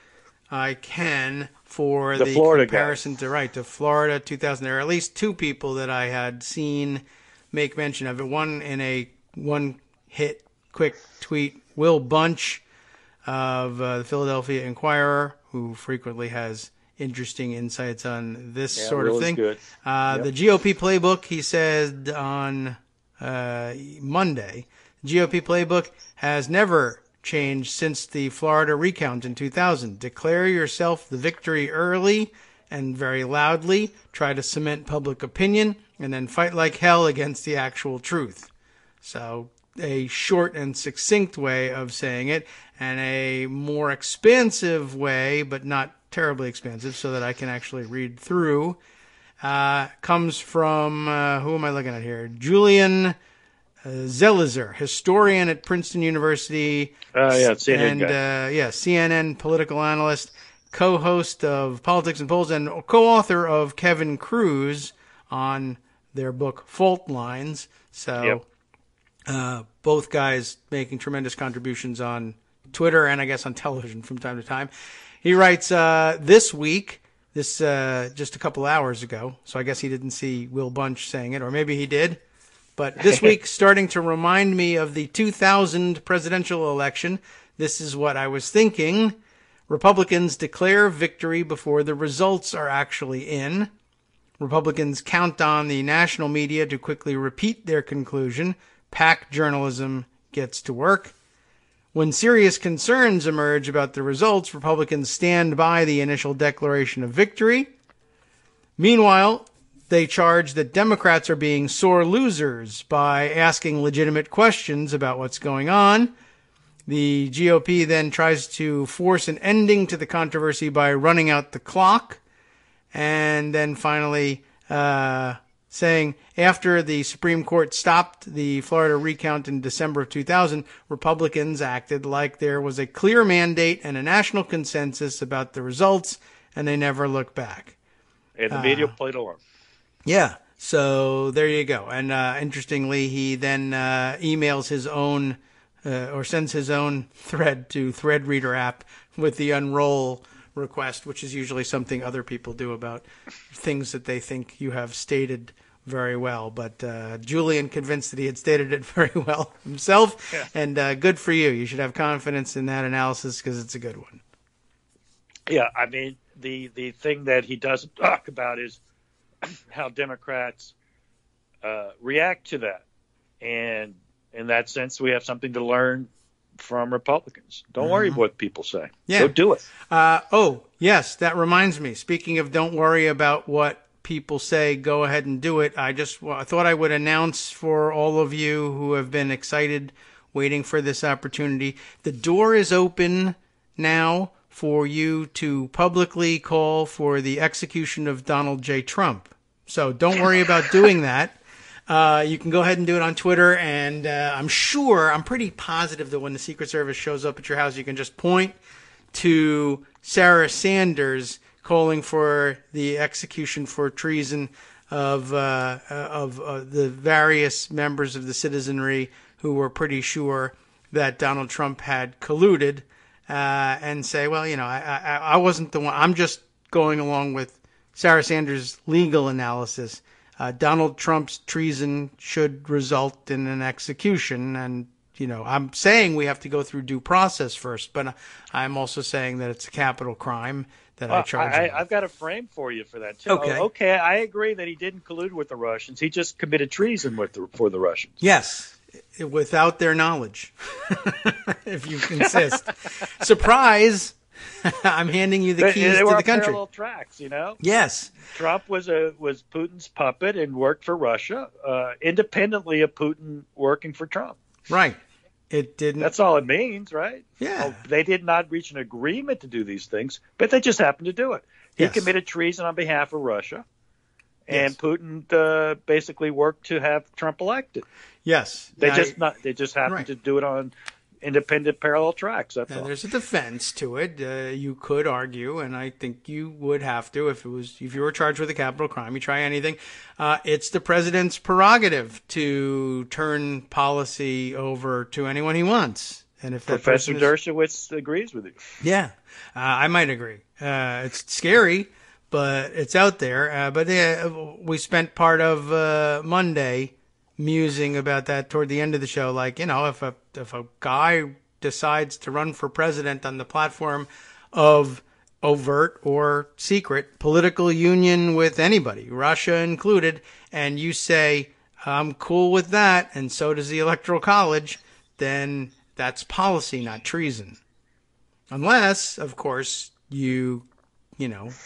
Speaker 3: I can for the
Speaker 4: Florida
Speaker 3: comparison to Florida 2000. There are at least two people that I had seen make mention of it. One in a one-hit quick tweet, Will Bunch of the Philadelphia Inquirer, who frequently has interesting insights on this sort of thing.
Speaker 4: Good.
Speaker 3: The GOP playbook, he said on Monday, the GOP playbook has never changed since the Florida recount in 2000. Declare yourself the victory early and very loudly, try to cement public opinion, and then fight like hell against the actual truth. So a short and succinct way of saying it, and a more expansive way, but not terribly expansive, so that I can actually read through, comes from, who am I looking at here? Julian Zelizer, historian at Princeton University.
Speaker 4: CNN guy.
Speaker 3: CNN political analyst, co-host of Politics and Polls, and co-author of Kevin Cruz on their book Fault Lines. So both guys making tremendous contributions on Twitter and I guess on television from time to time. He writes, this week, just a couple hours ago, so I guess he didn't see Will Bunch saying it, or maybe he did, but this week starting to remind me of the 2000 presidential election. This is what I was thinking. Republicans declare victory before the results are actually in. Republicans count on the national media to quickly repeat their conclusion. PAC journalism gets to work. When serious concerns emerge about the results, Republicans stand by the initial declaration of victory. Meanwhile, they charge that Democrats are being sore losers by asking legitimate questions about what's going on. The GOP then tries to force an ending to the controversy by running out the clock. And then finally saying after the Supreme Court stopped the Florida recount in December of 2000, Republicans acted like there was a clear mandate and a national consensus about the results, and they never looked back.
Speaker 4: And the media played along.
Speaker 3: Yeah, so there you go. And interestingly, he then emails his own or sends his own thread to ThreadReader app with the unroll request, which is usually something other people do about things that they think you have stated very well. But Julian convinced that he had stated it very well himself, and good for you. You should have confidence in that analysis because it's a good one.
Speaker 4: Yeah, I mean, the thing that he doesn't talk about is how Democrats react to that. And in that sense, we have something to learn from Republicans. Don't worry what people say.
Speaker 3: Yeah.
Speaker 4: Go do it.
Speaker 3: Oh, yes, that reminds me. Speaking of don't worry about what people say, go ahead and do it. I thought I would announce for all of you who have been excited waiting for this opportunity. The door is open now for you to publicly call for the execution of Donald J. Trump. So don't worry about doing that. You can go ahead and do it on Twitter, and I'm pretty positive that when the Secret Service shows up at your house, you can just point to Sarah Sanders calling for the execution for treason of the various members of the citizenry who were pretty sure that Donald Trump had colluded, and say, well, I wasn't the one. I'm just going along with Sarah Sanders' legal analysis. Donald Trump's treason should result in an execution. And, I'm saying we have to go through due process first, but I'm also saying that it's a capital crime that I charge him.
Speaker 4: I've got a frame for you for that, too.
Speaker 3: Okay.
Speaker 4: Okay, I agree that he didn't collude with the Russians. He just committed treason for the Russians.
Speaker 3: Yes, without their knowledge, if you insist. Surprise! I'm handing you the keys to the country.
Speaker 4: Parallel tracks,
Speaker 3: Yes.
Speaker 4: Trump was Putin's puppet and worked for Russia, independently of Putin working for Trump.
Speaker 3: Right. It didn't.
Speaker 4: That's all it means, right?
Speaker 3: Yeah.
Speaker 4: They did not reach an agreement to do these things, but they just happened to do it. He committed treason on behalf of Russia, and Putin basically worked to have Trump elected.
Speaker 3: Yes.
Speaker 4: They just happened to do it on independent parallel tracks. That's all.
Speaker 3: There's a defense to it. You could argue, and I think you would have to if you were charged with a capital crime. You try anything. It's the president's prerogative to turn policy over to anyone he wants. And if
Speaker 4: Professor Dershowitz agrees with you,
Speaker 3: I might agree. It's scary, but it's out there. But we spent part of Monday musing about that toward the end of the show. Like, if a guy decides to run for president on the platform of overt or secret political union with anybody, Russia included, and you say, I'm cool with that, and so does the Electoral College, then that's policy, not treason. Unless, of course, you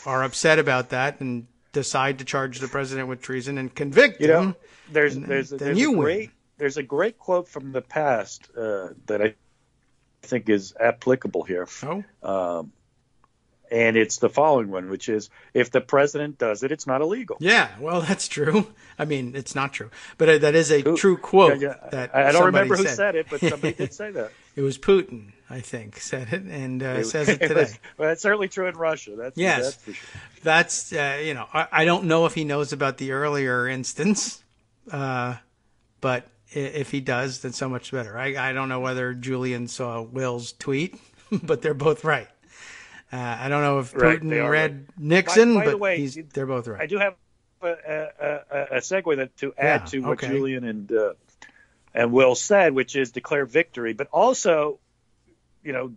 Speaker 3: are upset about that and decide to charge the president with treason and convict him. There's
Speaker 4: a great quote from the past that I think is applicable here. And it's the following one, which is, if the president does it, it's not illegal.
Speaker 3: Yeah, well, that's true. I mean, it's not true. But that is a true quote. That
Speaker 4: I don't remember who said it, but somebody did say that.
Speaker 3: It was Putin, I think, said it, and says it today.
Speaker 4: Well, it's certainly true in Russia. That's for sure.
Speaker 3: That's, I don't know if he knows about the earlier instance, but if he does, then so much better. I don't know whether Julian saw Will's tweet, but they're both right. I don't know if Putin read Nixon,
Speaker 4: by
Speaker 3: but
Speaker 4: the way,
Speaker 3: they're both right.
Speaker 4: I do have a segue to add to what Julian and Will said, which is declare victory, but also,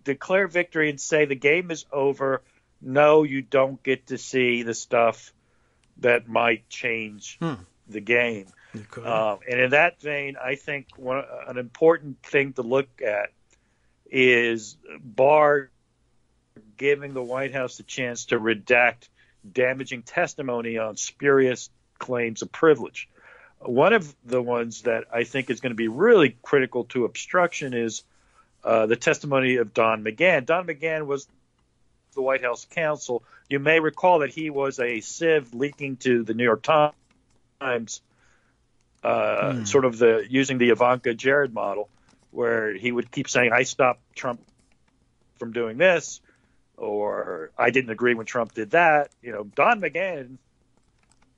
Speaker 4: declare victory and say the game is over. No, you don't get to see the stuff that might change the game. And in that vein, I think an important thing to look at is Barr giving the White House the chance to redact damaging testimony on spurious claims of privilege. One of the ones that I think is going to be really critical to obstruction is the testimony of Don McGahn. Don McGahn was the White House counsel. You may recall that he was a sieve leaking to the New York Times, sort of using the Ivanka Jared model, where he would keep saying, I stopped Trump from doing this, or I didn't agree when Trump did that. Don McGahn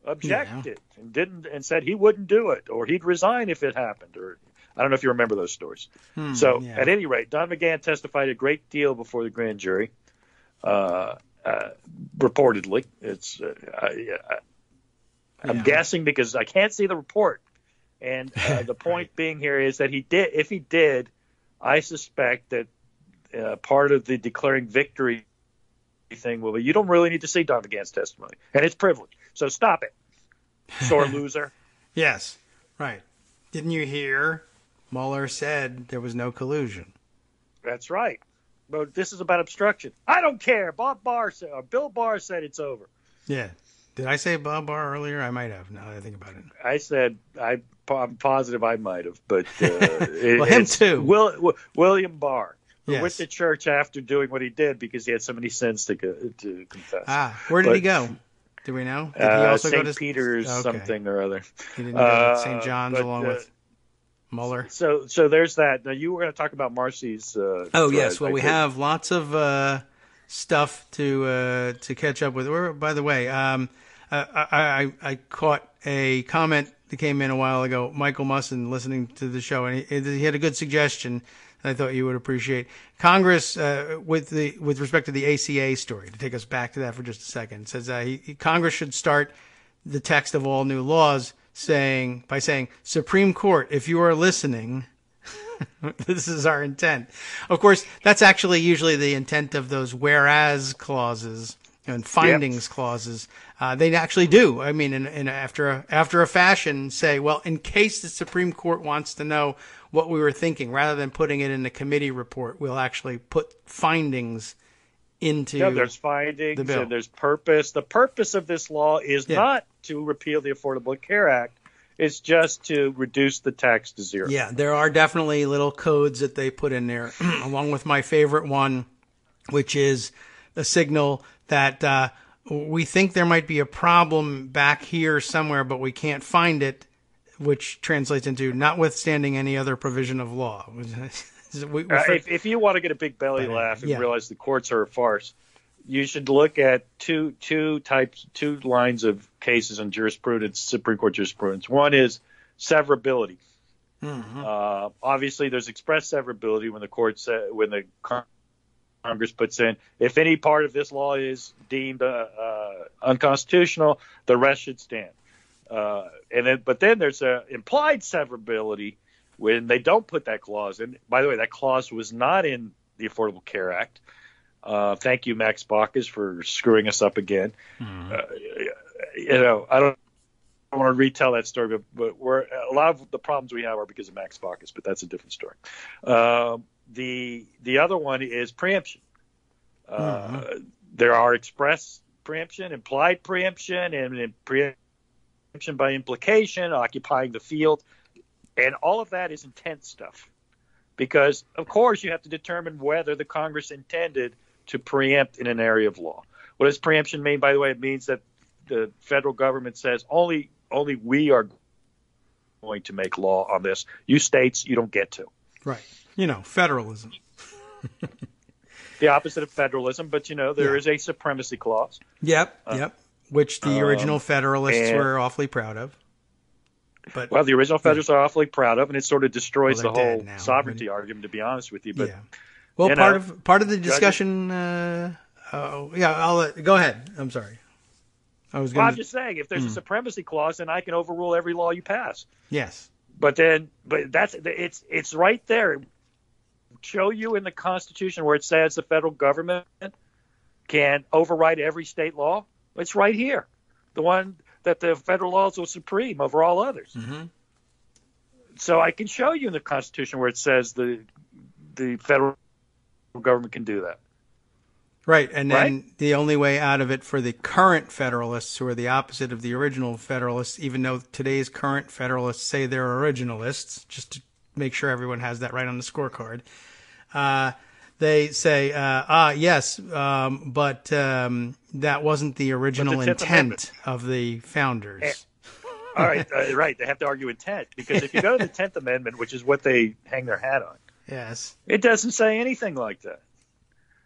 Speaker 4: objected and said he wouldn't do it, or he'd resign if it happened, or I don't know if you remember those stories. At any rate, Don McGahn testified a great deal before the grand jury. Reportedly, I'm guessing because I can't see the report. And the point being here is that if he did, I suspect that part of the declaring victory thing will be, you don't really need to see Don McGahn's testimony, and it's privilege. So stop it, sore loser.
Speaker 3: Yes, right. Didn't you hear Mueller said there was no collusion?
Speaker 4: That's right. But this is about obstruction. I don't care. Bill Barr said it's over.
Speaker 3: Yeah. Did I say Bob Barr earlier? I might have. Now that I think about it.
Speaker 4: I said I'm positive I might have, but
Speaker 3: well, him too.
Speaker 4: William Barr, who
Speaker 3: Yes.
Speaker 4: went to church after doing what he did because he had so many sins to confess.
Speaker 3: Where did he go? Do we know? Did he also go to
Speaker 4: St. Peter's something or other?
Speaker 3: He didn't go to St. John's along with Mueller.
Speaker 4: So there's that. Now you were going to talk about Marcy's.
Speaker 3: Yes. Well, we have lots of stuff to catch up with. By the way, I caught a comment that came in a while ago. Michael Musson listening to the show, and he had a good suggestion that I thought you would appreciate. Congress, with respect to the ACA story, to take us back to that for just a second, says Congress should start the text of all new laws by saying, Supreme Court, if you are listening, this is our intent. Of course, that's actually usually the intent of those whereas clauses and findings clauses. They actually do. I mean, after a fashion, say, well, in case the Supreme Court wants to know what we were thinking, rather than putting it in the committee report, we'll actually put findings into
Speaker 4: there's findings
Speaker 3: the bill.
Speaker 4: And there's purpose. The purpose of this law is not to repeal the Affordable Care Act. It's just to reduce the tax to zero.
Speaker 3: Yeah, there are definitely little codes that they put in there, along with my favorite one, which is a signal that we think there might be a problem back here somewhere, but we can't find it, which translates into notwithstanding any other provision of law.
Speaker 4: If you want to get a big belly laugh and realize the courts are a farce, you should look at two lines of cases in jurisprudence, Supreme Court jurisprudence. One is severability. Mm-hmm. Obviously, there's express severability when the Congress puts in, if any part of this law is deemed unconstitutional, the rest should stand. But then there's a implied severability when they don't put that clause in. By the way, that clause was not in the Affordable Care Act. Thank you, Max Baucus, for screwing us up again. Mm-hmm. I don't want to retell that story, but a lot of the problems we have are because of Max Baucus, but that's a different story. The other one is preemption. There are express preemption, implied preemption, and preemption by implication, occupying the field. And all of that is intent stuff. Because, of course, you have to determine whether the Congress intended to preempt in an area of law. What does preemption mean, by the way? It means that the federal government says only we are going to make law on this. You states, you don't get to.
Speaker 3: Right. Federalism.
Speaker 4: The opposite of federalism, but, there is a supremacy clause.
Speaker 3: Yep. Which the original Federalists were awfully proud of. But,
Speaker 4: the original Federalists are awfully proud of, and it sort of destroys the whole sovereignty argument, to be honest with you. But
Speaker 3: part of the discussion. I'll go ahead. I'm sorry.
Speaker 4: I'm just saying, if there's a supremacy clause, then I can overrule every law you pass.
Speaker 3: Yes.
Speaker 4: But it's right there. Show you in the Constitution where it says the federal government can override every state law. It's right here. The one that the federal laws are supreme over all others. Mm-hmm. So I can show you in the Constitution where it says the federal government can do that.
Speaker 3: Right, and then the only way out of it for the current Federalists, who are the opposite of the original Federalists, even though today's current Federalists say they're originalists, just to make sure everyone has that right on the scorecard, they say, yes, but that wasn't the original intent of the founders.
Speaker 4: All right, right. They have to argue intent, because if you go to the 10th Amendment, which is what they hang their hat on,
Speaker 3: yes,
Speaker 4: it doesn't say anything like that.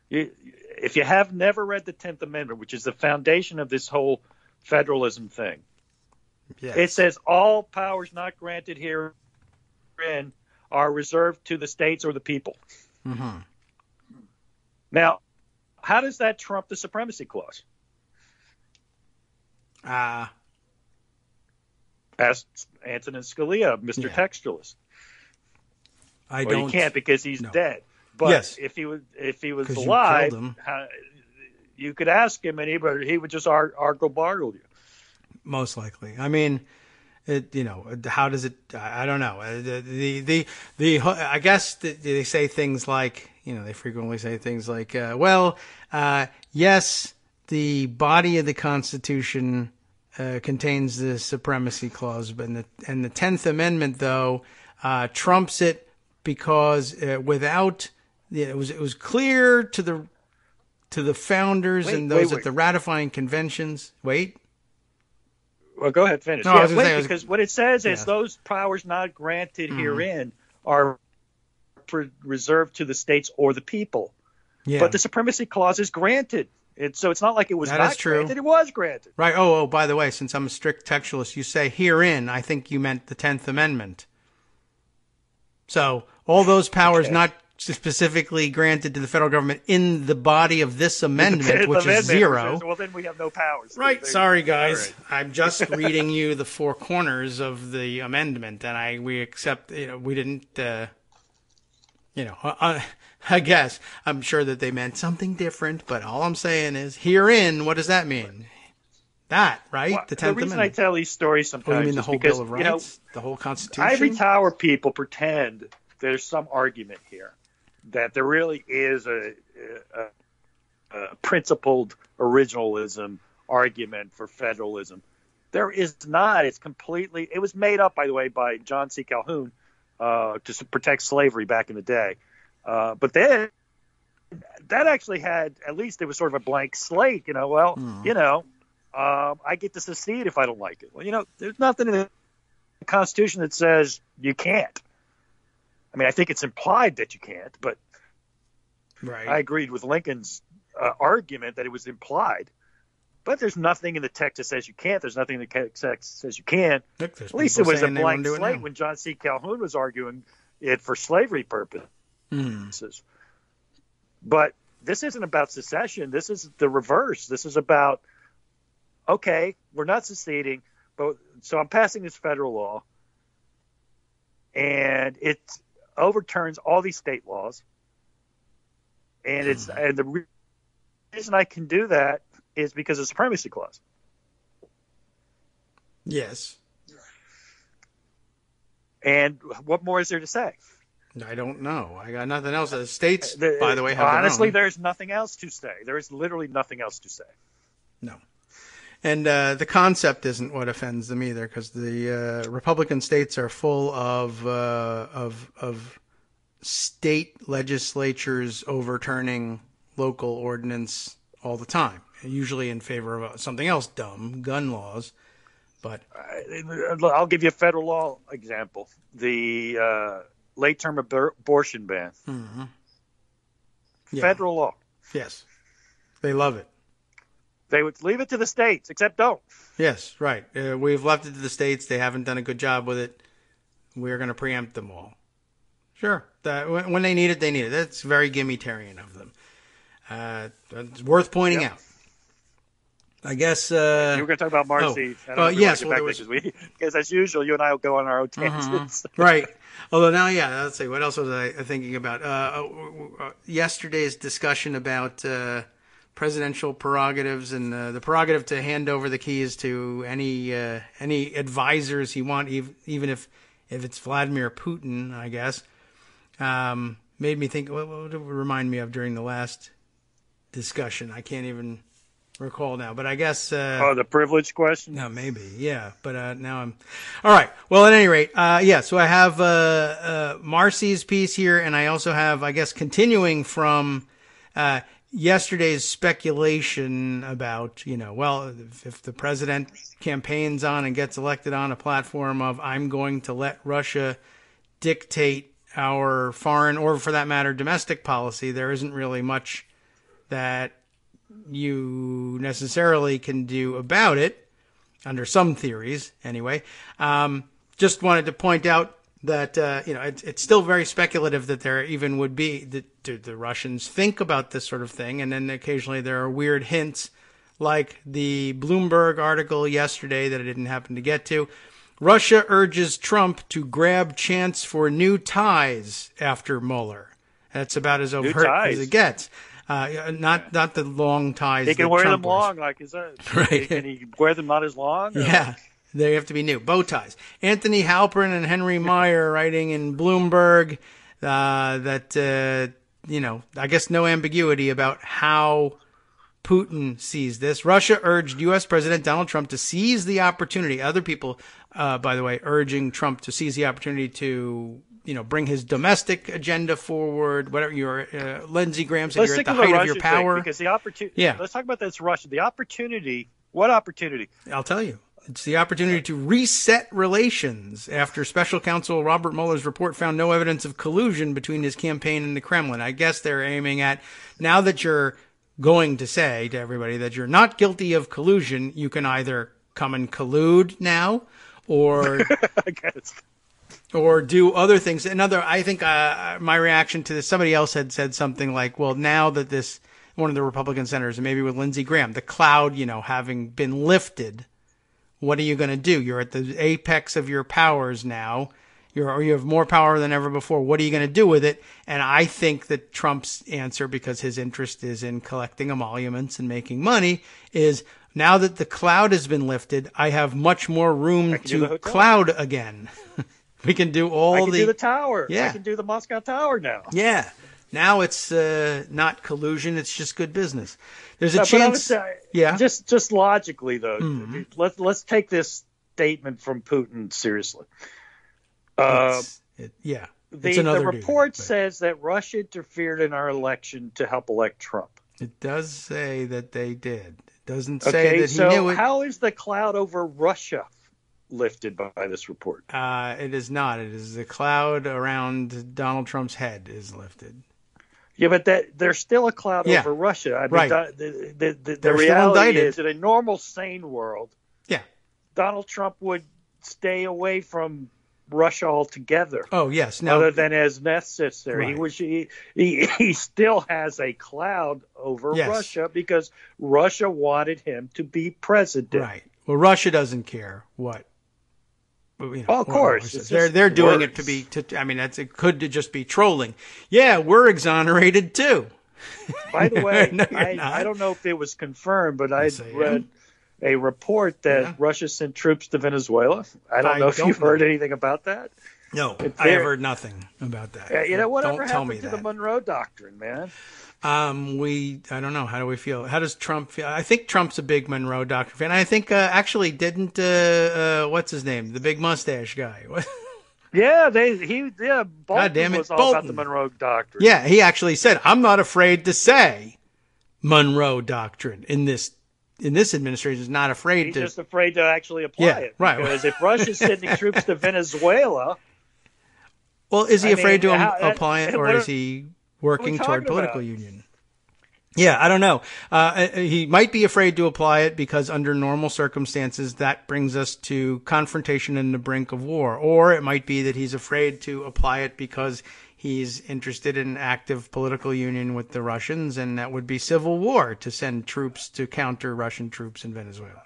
Speaker 4: If you have never read the 10th Amendment, which is the foundation of this whole federalism thing, it says all powers not granted herein are reserved to the states or the people. Mm-hmm. Now, how does that trump the supremacy clause? Ask Antonin Scalia, Mr. Textualist.
Speaker 3: You
Speaker 4: can't, because he's dead. But if he was alive, you could ask him, and he would just argle-bargle you.
Speaker 3: Most likely. I mean, how does it? I don't know. I guess they say things like, they frequently say things like, yes, the body of the Constitution contains the supremacy clause, but the 10th Amendment though trumps it because without it was clear to the founders and those at the ratifying conventions.
Speaker 4: Well, go ahead, finish.
Speaker 3: No, I was gonna say,
Speaker 4: because what it says is those powers not granted herein are reserved to the states or the people. Yeah. But the supremacy clause is granted. So it's not like it was not granted. It was granted.
Speaker 3: Right. Oh, by the way, since I'm a strict textualist, you say herein. I think you meant the 10th Amendment. So all those powers not specifically granted to the federal government in the body of this amendment, which is zero.
Speaker 4: Well, then we have no powers.
Speaker 3: Right. Sorry, guys. Right. I'm just reading you the four corners of the amendment, and we accept. We didn't. I guess I'm sure that they meant something different, but all I'm saying is herein. What does that mean? That, right?
Speaker 4: Well,
Speaker 3: the 10th Amendment.
Speaker 4: The reason I tell these stories sometimes
Speaker 3: you mean the whole
Speaker 4: because,
Speaker 3: Bill of Rights, the whole Constitution.
Speaker 4: Ivory Tower people pretend there's some argument here that there really is a principled originalism argument for federalism. There is not. It was made up, by the way, by John C. Calhoun to protect slavery back in the day. But then that actually had, at least it was sort of a blank slate, I get to secede if I don't like it. Well, there's nothing in the Constitution that says you can't. I mean, I think it's implied that you can't, but I agreed with Lincoln's argument that it was implied. But there's nothing in the text that says you can't. There's nothing in the text that says you can. At least it was a blank slate when John C. Calhoun was arguing it for slavery purposes. But this isn't about secession. This is the reverse. This is about, okay, we're not seceding, so I'm passing this federal law, and it overturns all these state laws. And the reason I can do that is because of the supremacy clause.
Speaker 3: Yes.
Speaker 4: And what more is there to say?
Speaker 3: I don't know. I got nothing else. The states, by the way, have
Speaker 4: honestly,
Speaker 3: their own.
Speaker 4: There's nothing else to say. There is literally nothing else to say.
Speaker 3: No. And the concept isn't what offends them either, because the Republican states are full of state legislatures overturning local ordinance all the time, usually in favor of something else dumb, gun laws. But
Speaker 4: I'll give you a federal law example: the late-term abortion ban.
Speaker 3: Mm-hmm.
Speaker 4: Federal law.
Speaker 3: Yes, they love it.
Speaker 4: They would leave it to the states, except don't.
Speaker 3: Yes, right. We've left it to the states. They haven't done a good job with it. We're going to preempt them all. Sure. When they need it, they need it. That's very gimmitarian of them. It's worth pointing out. I guess... you
Speaker 4: were going to talk about Marcy.
Speaker 3: Yes.
Speaker 4: Because as usual, you and I will go on our own tangents.
Speaker 3: Right. Although now, let's see. What else was I thinking about? Yesterday's discussion about... presidential prerogatives and the prerogative to hand over the keys to any advisors he want, even if it's Vladimir Putin, I guess, made me think. What would it remind me of during the last discussion? I can't even recall now, but I guess.
Speaker 4: The privilege question.
Speaker 3: No, maybe, yeah. But now I'm. All right. Well, at any rate, So I have Marcy's piece here, and I also have, I guess, continuing from. Yesterday's speculation about, if the president campaigns on and gets elected on a platform of I'm going to let Russia dictate our foreign or, for that matter, domestic policy, there isn't really much that you necessarily can do about it, under some theories anyway. Just wanted to point out that, it's still very speculative that there even would be, do the Russians think about this sort of thing? And then occasionally there are weird hints, like the Bloomberg article yesterday that I didn't happen to get to. Russia urges Trump to grab chance for new ties after Mueller. That's about as overt as it gets. Not the long ties.
Speaker 4: He can wear them long, like is that right? Can he wear them not as long? Or?
Speaker 3: Yeah. They have to be new. Bow ties. Anthony Halpern and Henry Meyer writing in Bloomberg that, I guess no ambiguity about how Putin sees this. Russia urged U.S. President Donald Trump to seize the opportunity. Other people, by the way, urging Trump to seize the opportunity to, bring his domestic agenda forward. Whatever your Lindsey Graham said, you're at the height of your power.
Speaker 4: Because the opportunity.
Speaker 3: Yeah.
Speaker 4: Let's talk about this Russia. The opportunity. What opportunity?
Speaker 3: I'll tell you. It's the opportunity to reset relations after Special Counsel Robert Mueller's report found no evidence of collusion between his campaign and the Kremlin. I guess they're aiming at, now that you're going to say to everybody that you're not guilty of collusion, you can either come and collude now or or do other things. I think my reaction to this, somebody else had said something like, well, now that one of the Republican senators, and maybe with Lindsey Graham, the cloud, having been lifted, what are you going to do? You're at the apex of your powers now. You have more power than ever before. What are you going to do with it? And I think that Trump's answer, because his interest is in collecting emoluments and making money, is now that the cloud has been lifted, I have much more room to cloud again. We can do
Speaker 4: I can do the tower.
Speaker 3: Yeah.
Speaker 4: I can do the Moscow Tower now.
Speaker 3: Yeah. Now it's not collusion. It's just good business. There's a chance.
Speaker 4: Just logically, though, let's take this statement from Putin seriously.
Speaker 3: The
Speaker 4: report says that Russia interfered in our election to help elect Trump.
Speaker 3: It does say that they did. It doesn't say that he knew it.
Speaker 4: How is the cloud over Russia lifted by this report?
Speaker 3: It is not. It is the cloud around Donald Trump's head is lifted.
Speaker 4: Yeah, but there's still a cloud over Russia. I mean,
Speaker 3: right.
Speaker 4: The reality is, in a normal, sane world, Donald Trump would stay away from Russia altogether.
Speaker 3: Oh, yes.
Speaker 4: Other than as necessary. Right. He still has a cloud over Russia because Russia wanted him to be president.
Speaker 3: Right. Well, Russia doesn't care what.
Speaker 4: Of course.
Speaker 3: They're doing it it could just be trolling. Yeah, we're exonerated too.
Speaker 4: By the way, I don't know if it was confirmed, but I read a report that Russia sent troops to Venezuela. I don't know if you've heard anything about that.
Speaker 3: No, I have heard nothing about that.
Speaker 4: Whatever happened to the Monroe Doctrine, man?
Speaker 3: I don't know. How do we feel? How does Trump feel? I think Trump's a big Monroe Doctrine fan. I think actually didn't what's his name? The big mustache guy.
Speaker 4: Bolton was all about the Monroe Doctrine.
Speaker 3: Yeah, he actually said, "I'm not afraid to say Monroe Doctrine in this administration is not afraid
Speaker 4: He's
Speaker 3: to."
Speaker 4: He's just afraid to actually apply it.
Speaker 3: Right.
Speaker 4: Because if Russia's sending troops to Venezuela,
Speaker 3: well, is he afraid to apply it, or is he working toward political union? Yeah, I don't know. He might be afraid to apply it because under normal circumstances, that brings us to confrontation and the brink of war. Or it might be that he's afraid to apply it because he's interested in active political union with the Russians, and that would be civil war to send troops to counter Russian troops in Venezuela.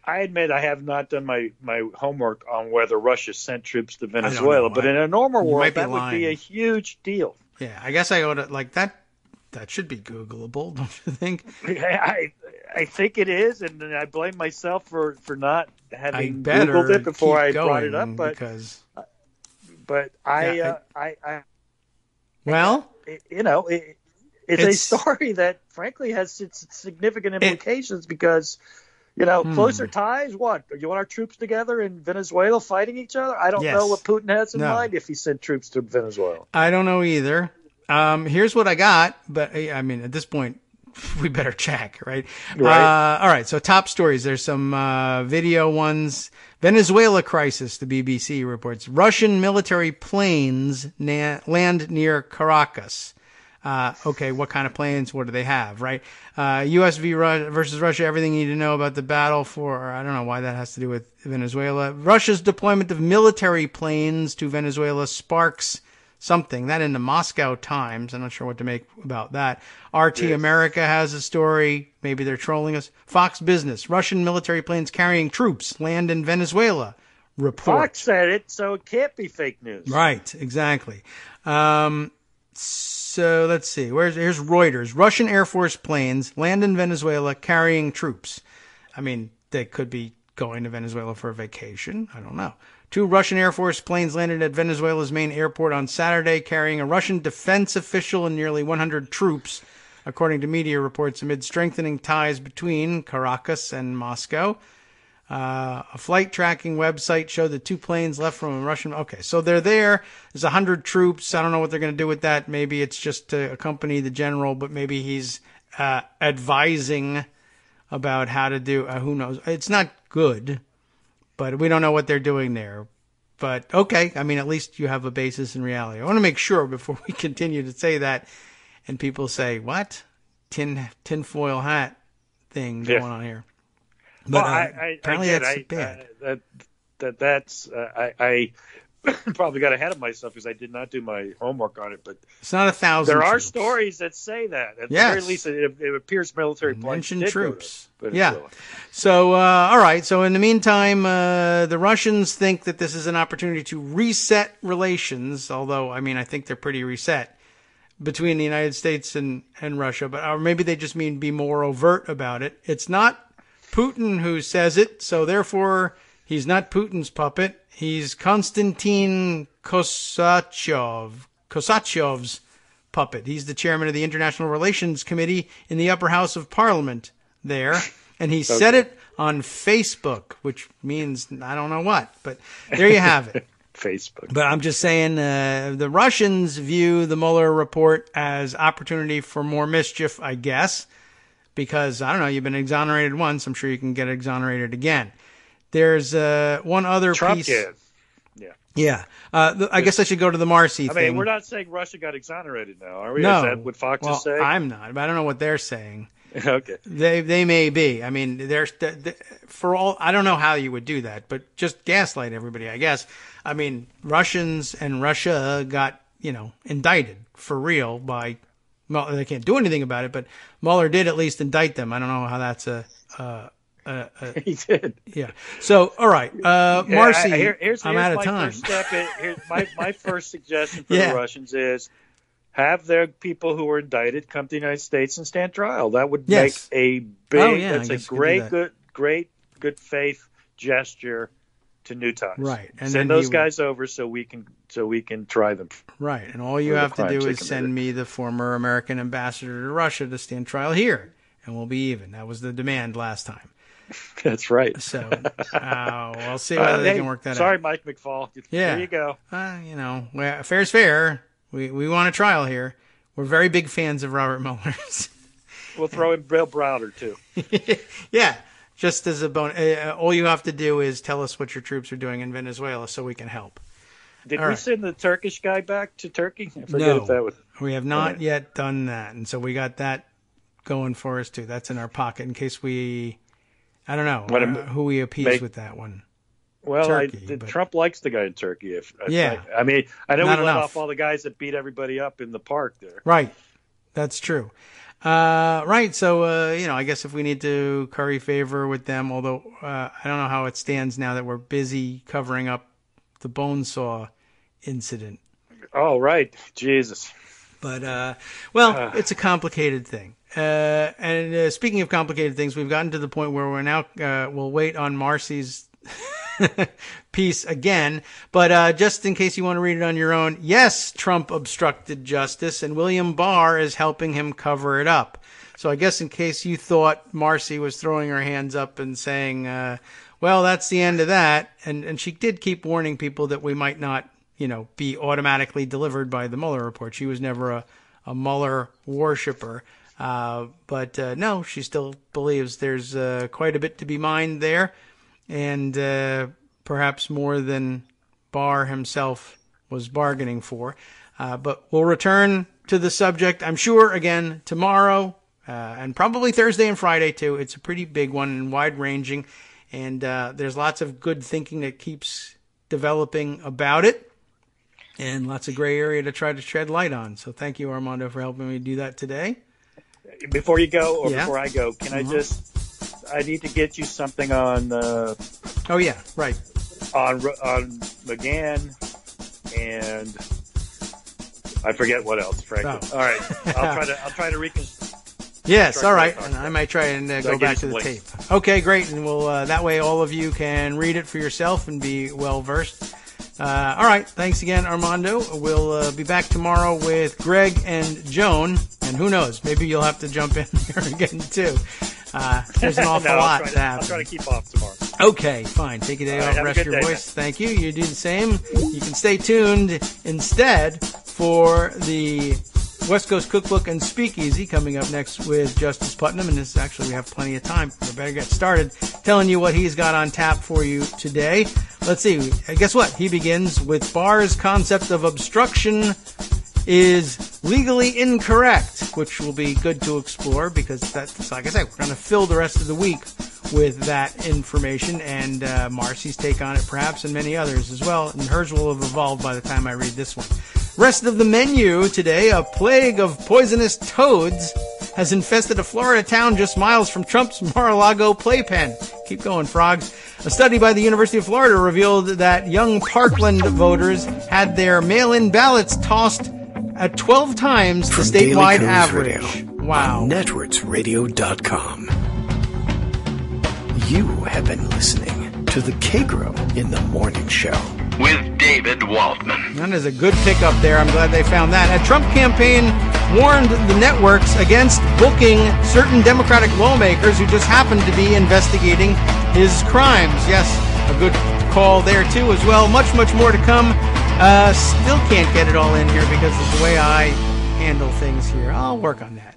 Speaker 4: I admit I have not done my homework on whether Russia sent troops to Venezuela, but in a normal world, that would be a huge deal.
Speaker 3: Yeah, I guess I ought to, like, that should be Googleable, don't you think?
Speaker 4: I think it is, and I blame myself for not having Googled it before I brought it up. It's a story that, frankly, has its significant implications because, closer ties, what? You want our troops together in Venezuela fighting each other? I don't know what Putin has in mind if he sent troops to Venezuela.
Speaker 3: I don't know either. Here's what I got, but I mean, at this point, we better check, right?
Speaker 4: Right.
Speaker 3: All right. So top stories. There's some video ones. Venezuela crisis, the BBC reports. Russian military planes land near Caracas. Okay, what kind of planes? What do they have, right? U.S. versus Russia, everything you need to know about the battle for, I don't know why that has to do with Venezuela. Russia's deployment of military planes to Venezuela sparks something. That in the Moscow Times. I'm not sure what to make about that. RT America has a story. Maybe they're trolling us. Fox Business. Russian military planes carrying troops land in Venezuela. Report.
Speaker 4: Fox said it, so it can't be fake news.
Speaker 3: Right, exactly. So let's see. Here's Reuters. Russian Air Force planes land in Venezuela carrying troops. I mean, they could be going to Venezuela for a vacation. I don't know. 2 Russian Air Force planes landed at Venezuela's main airport on Saturday, carrying a Russian defense official and nearly 100 troops. according to media reports, amid strengthening ties between Caracas and Moscow. A flight tracking website showed that 2 planes left from a Russian. Okay, so they're there. There's 100 troops. I don't know what they're going to do with that. Maybe it's just to accompany the general, but maybe he's advising about how to do. Who knows? It's not good, but we don't know what they're doing there. But okay, I mean, at least you have a basis in reality. I want to make sure before we continue to say that, and people say, "What tinfoil hat thing going on here?" But apparently that's bad.
Speaker 4: I probably got ahead of myself because I did not do my homework on it. But
Speaker 3: it's not 1,000.
Speaker 4: There are
Speaker 3: troops.
Speaker 4: stories that say that. At
Speaker 3: yes.
Speaker 4: the very least, it appears military planes
Speaker 3: mention
Speaker 4: did
Speaker 3: troops.
Speaker 4: Go to
Speaker 3: yeah. So all right. So in the meantime, the Russians think that this is an opportunity to reset relations. Although I mean, I think they're pretty reset between the United States and Russia. But or maybe they just mean be more overt about it. It's not Putin who says it, so therefore he's not Putin's puppet. He's Konstantin Kosachev's puppet. He's the chairman of the International Relations Committee in the upper house of Parliament there, and he said it on Facebook, which means I don't know what, but there you have it.
Speaker 4: Facebook.
Speaker 3: But I'm just saying the Russians view the Mueller report as opportunity for more mischief, I guess. Because, I don't know, you've been exonerated once. I'm sure you can get exonerated again. There's one other
Speaker 4: Trump
Speaker 3: piece.
Speaker 4: Did.
Speaker 3: Yeah. I guess I should go to the Marcy thing.
Speaker 4: I mean, we're not saying Russia got exonerated now, are we?
Speaker 3: No.
Speaker 4: Is that what Fox is saying?
Speaker 3: I'm not. But I don't know what they're saying.
Speaker 4: Okay.
Speaker 3: They may be. I mean, for all, I don't know how you would do that, but just gaslight everybody, I guess. I mean, Russians and Russia got, indicted for real by. Well, they can't do anything about it, but Mueller did at least indict them. I don't know how that's
Speaker 4: he did.
Speaker 3: Yeah. So, all right. Marcy,
Speaker 4: here's
Speaker 3: I'm out of
Speaker 4: my
Speaker 3: time.
Speaker 4: First step here's my first suggestion for the Russians is have their people who were indicted come to the United States and stand trial. That would make a big, that's a great good faith gesture to new ties.
Speaker 3: Right. And
Speaker 4: send those guys over so we can try them.
Speaker 3: Right. And all you have to do is send me the former American ambassador to Russia to stand trial here, and we'll be even. That was the demand last time.
Speaker 4: That's right.
Speaker 3: So we'll see whether they can work that out.
Speaker 4: Sorry, Mike McFall.
Speaker 3: Yeah.
Speaker 4: There you go.
Speaker 3: Fair's fair. We want a trial here. We're very big fans of Robert Mueller's.
Speaker 4: We'll throw in Bill Browder, too.
Speaker 3: Yeah. Just as a bonus, all you have to do is tell us what your troops are doing in Venezuela so we can help.
Speaker 4: Did we send the Turkish guy back to Turkey? I forget
Speaker 3: no,
Speaker 4: if that was...
Speaker 3: we have not yet done that. And so we got that going for us, too. That's in our pocket in case I don't know who we appease with that one.
Speaker 4: Well,
Speaker 3: Turkey,
Speaker 4: Trump likes the guy in Turkey. I know we let off all the guys that beat everybody up in the park there.
Speaker 3: Right. That's true. Right. So, I guess if we need to curry favor with them, although I don't know how it stands now that we're busy covering up the bone saw incident.
Speaker 4: Oh, right. Jesus.
Speaker 3: But, it's a complicated thing. And speaking of complicated things, we've gotten to the point where we're now, we'll wait on Marcy's piece again. But just in case you want to read it on your own, yes, Trump obstructed justice, and William Barr is helping him cover it up. So I guess in case you thought Marcy was throwing her hands up and saying, well, that's the end of that. And she did keep warning people that we might not, be automatically delivered by the Mueller report. She was never a Mueller worshiper. But no, she still believes there's quite a bit to be mined there. And perhaps more than Barr himself was bargaining for. But we'll return to the subject, I'm sure, again tomorrow, and probably Thursday and Friday, too. It's a pretty big one and wide-ranging, and there's lots of good thinking that keeps developing about it, and lots of gray area to try to shed light on. So thank you, Armando, for helping me do that today.
Speaker 4: Before you go, before I go, can I need to get you something on.
Speaker 3: Oh yeah, right.
Speaker 4: On McGann, and I forget what else. Frankly, all right. I'll try to reconstruct.
Speaker 3: Yes, all right, and I might try and go back to the tape. Okay, great, and we'll that way all of you can read it for yourself and be well versed. All right, thanks again, Armando. We'll be back tomorrow with Greg and Joan. And who knows? Maybe you'll have to jump in here again, too. There's an awful lot to happen.
Speaker 4: I'll try to keep off tomorrow.
Speaker 3: Okay, fine. Take a day off, rest your voice. Thank you. You do the same. You can stay tuned instead for the West Coast Cookbook and Speakeasy coming up next with Justice Putnam. And this actually, we have plenty of time. We better get started telling you what he's got on tap for you today. Let's see. Guess what? He begins with Barr's concept of obstruction is legally incorrect, which will be good to explore because that's, like I said, we're going to fill the rest of the week with that information and Marcy's take on it perhaps, and many others as well, and hers will have evolved by the time I read this one. Rest of the menu today, a plague of poisonous toads has infested a Florida town just miles from Trump's Mar-a-Lago playpen. Keep going, frogs. A study by the University of Florida revealed that young Parkland voters had their mail-in ballots tossed at 12 times the statewide average.
Speaker 1: Radio,
Speaker 3: wow.
Speaker 1: On networksradio.com. You have been listening to the Kagro in the Morning Show.
Speaker 2: With David Waldman.
Speaker 3: That is a good pickup there. I'm glad they found that. A Trump campaign warned the networks against booking certain Democratic lawmakers who just happened to be investigating his crimes. Yes, a good call there, too, as well. Much, much more to come. Still can't get it all in here because of the way I handle things here. I'll work on that.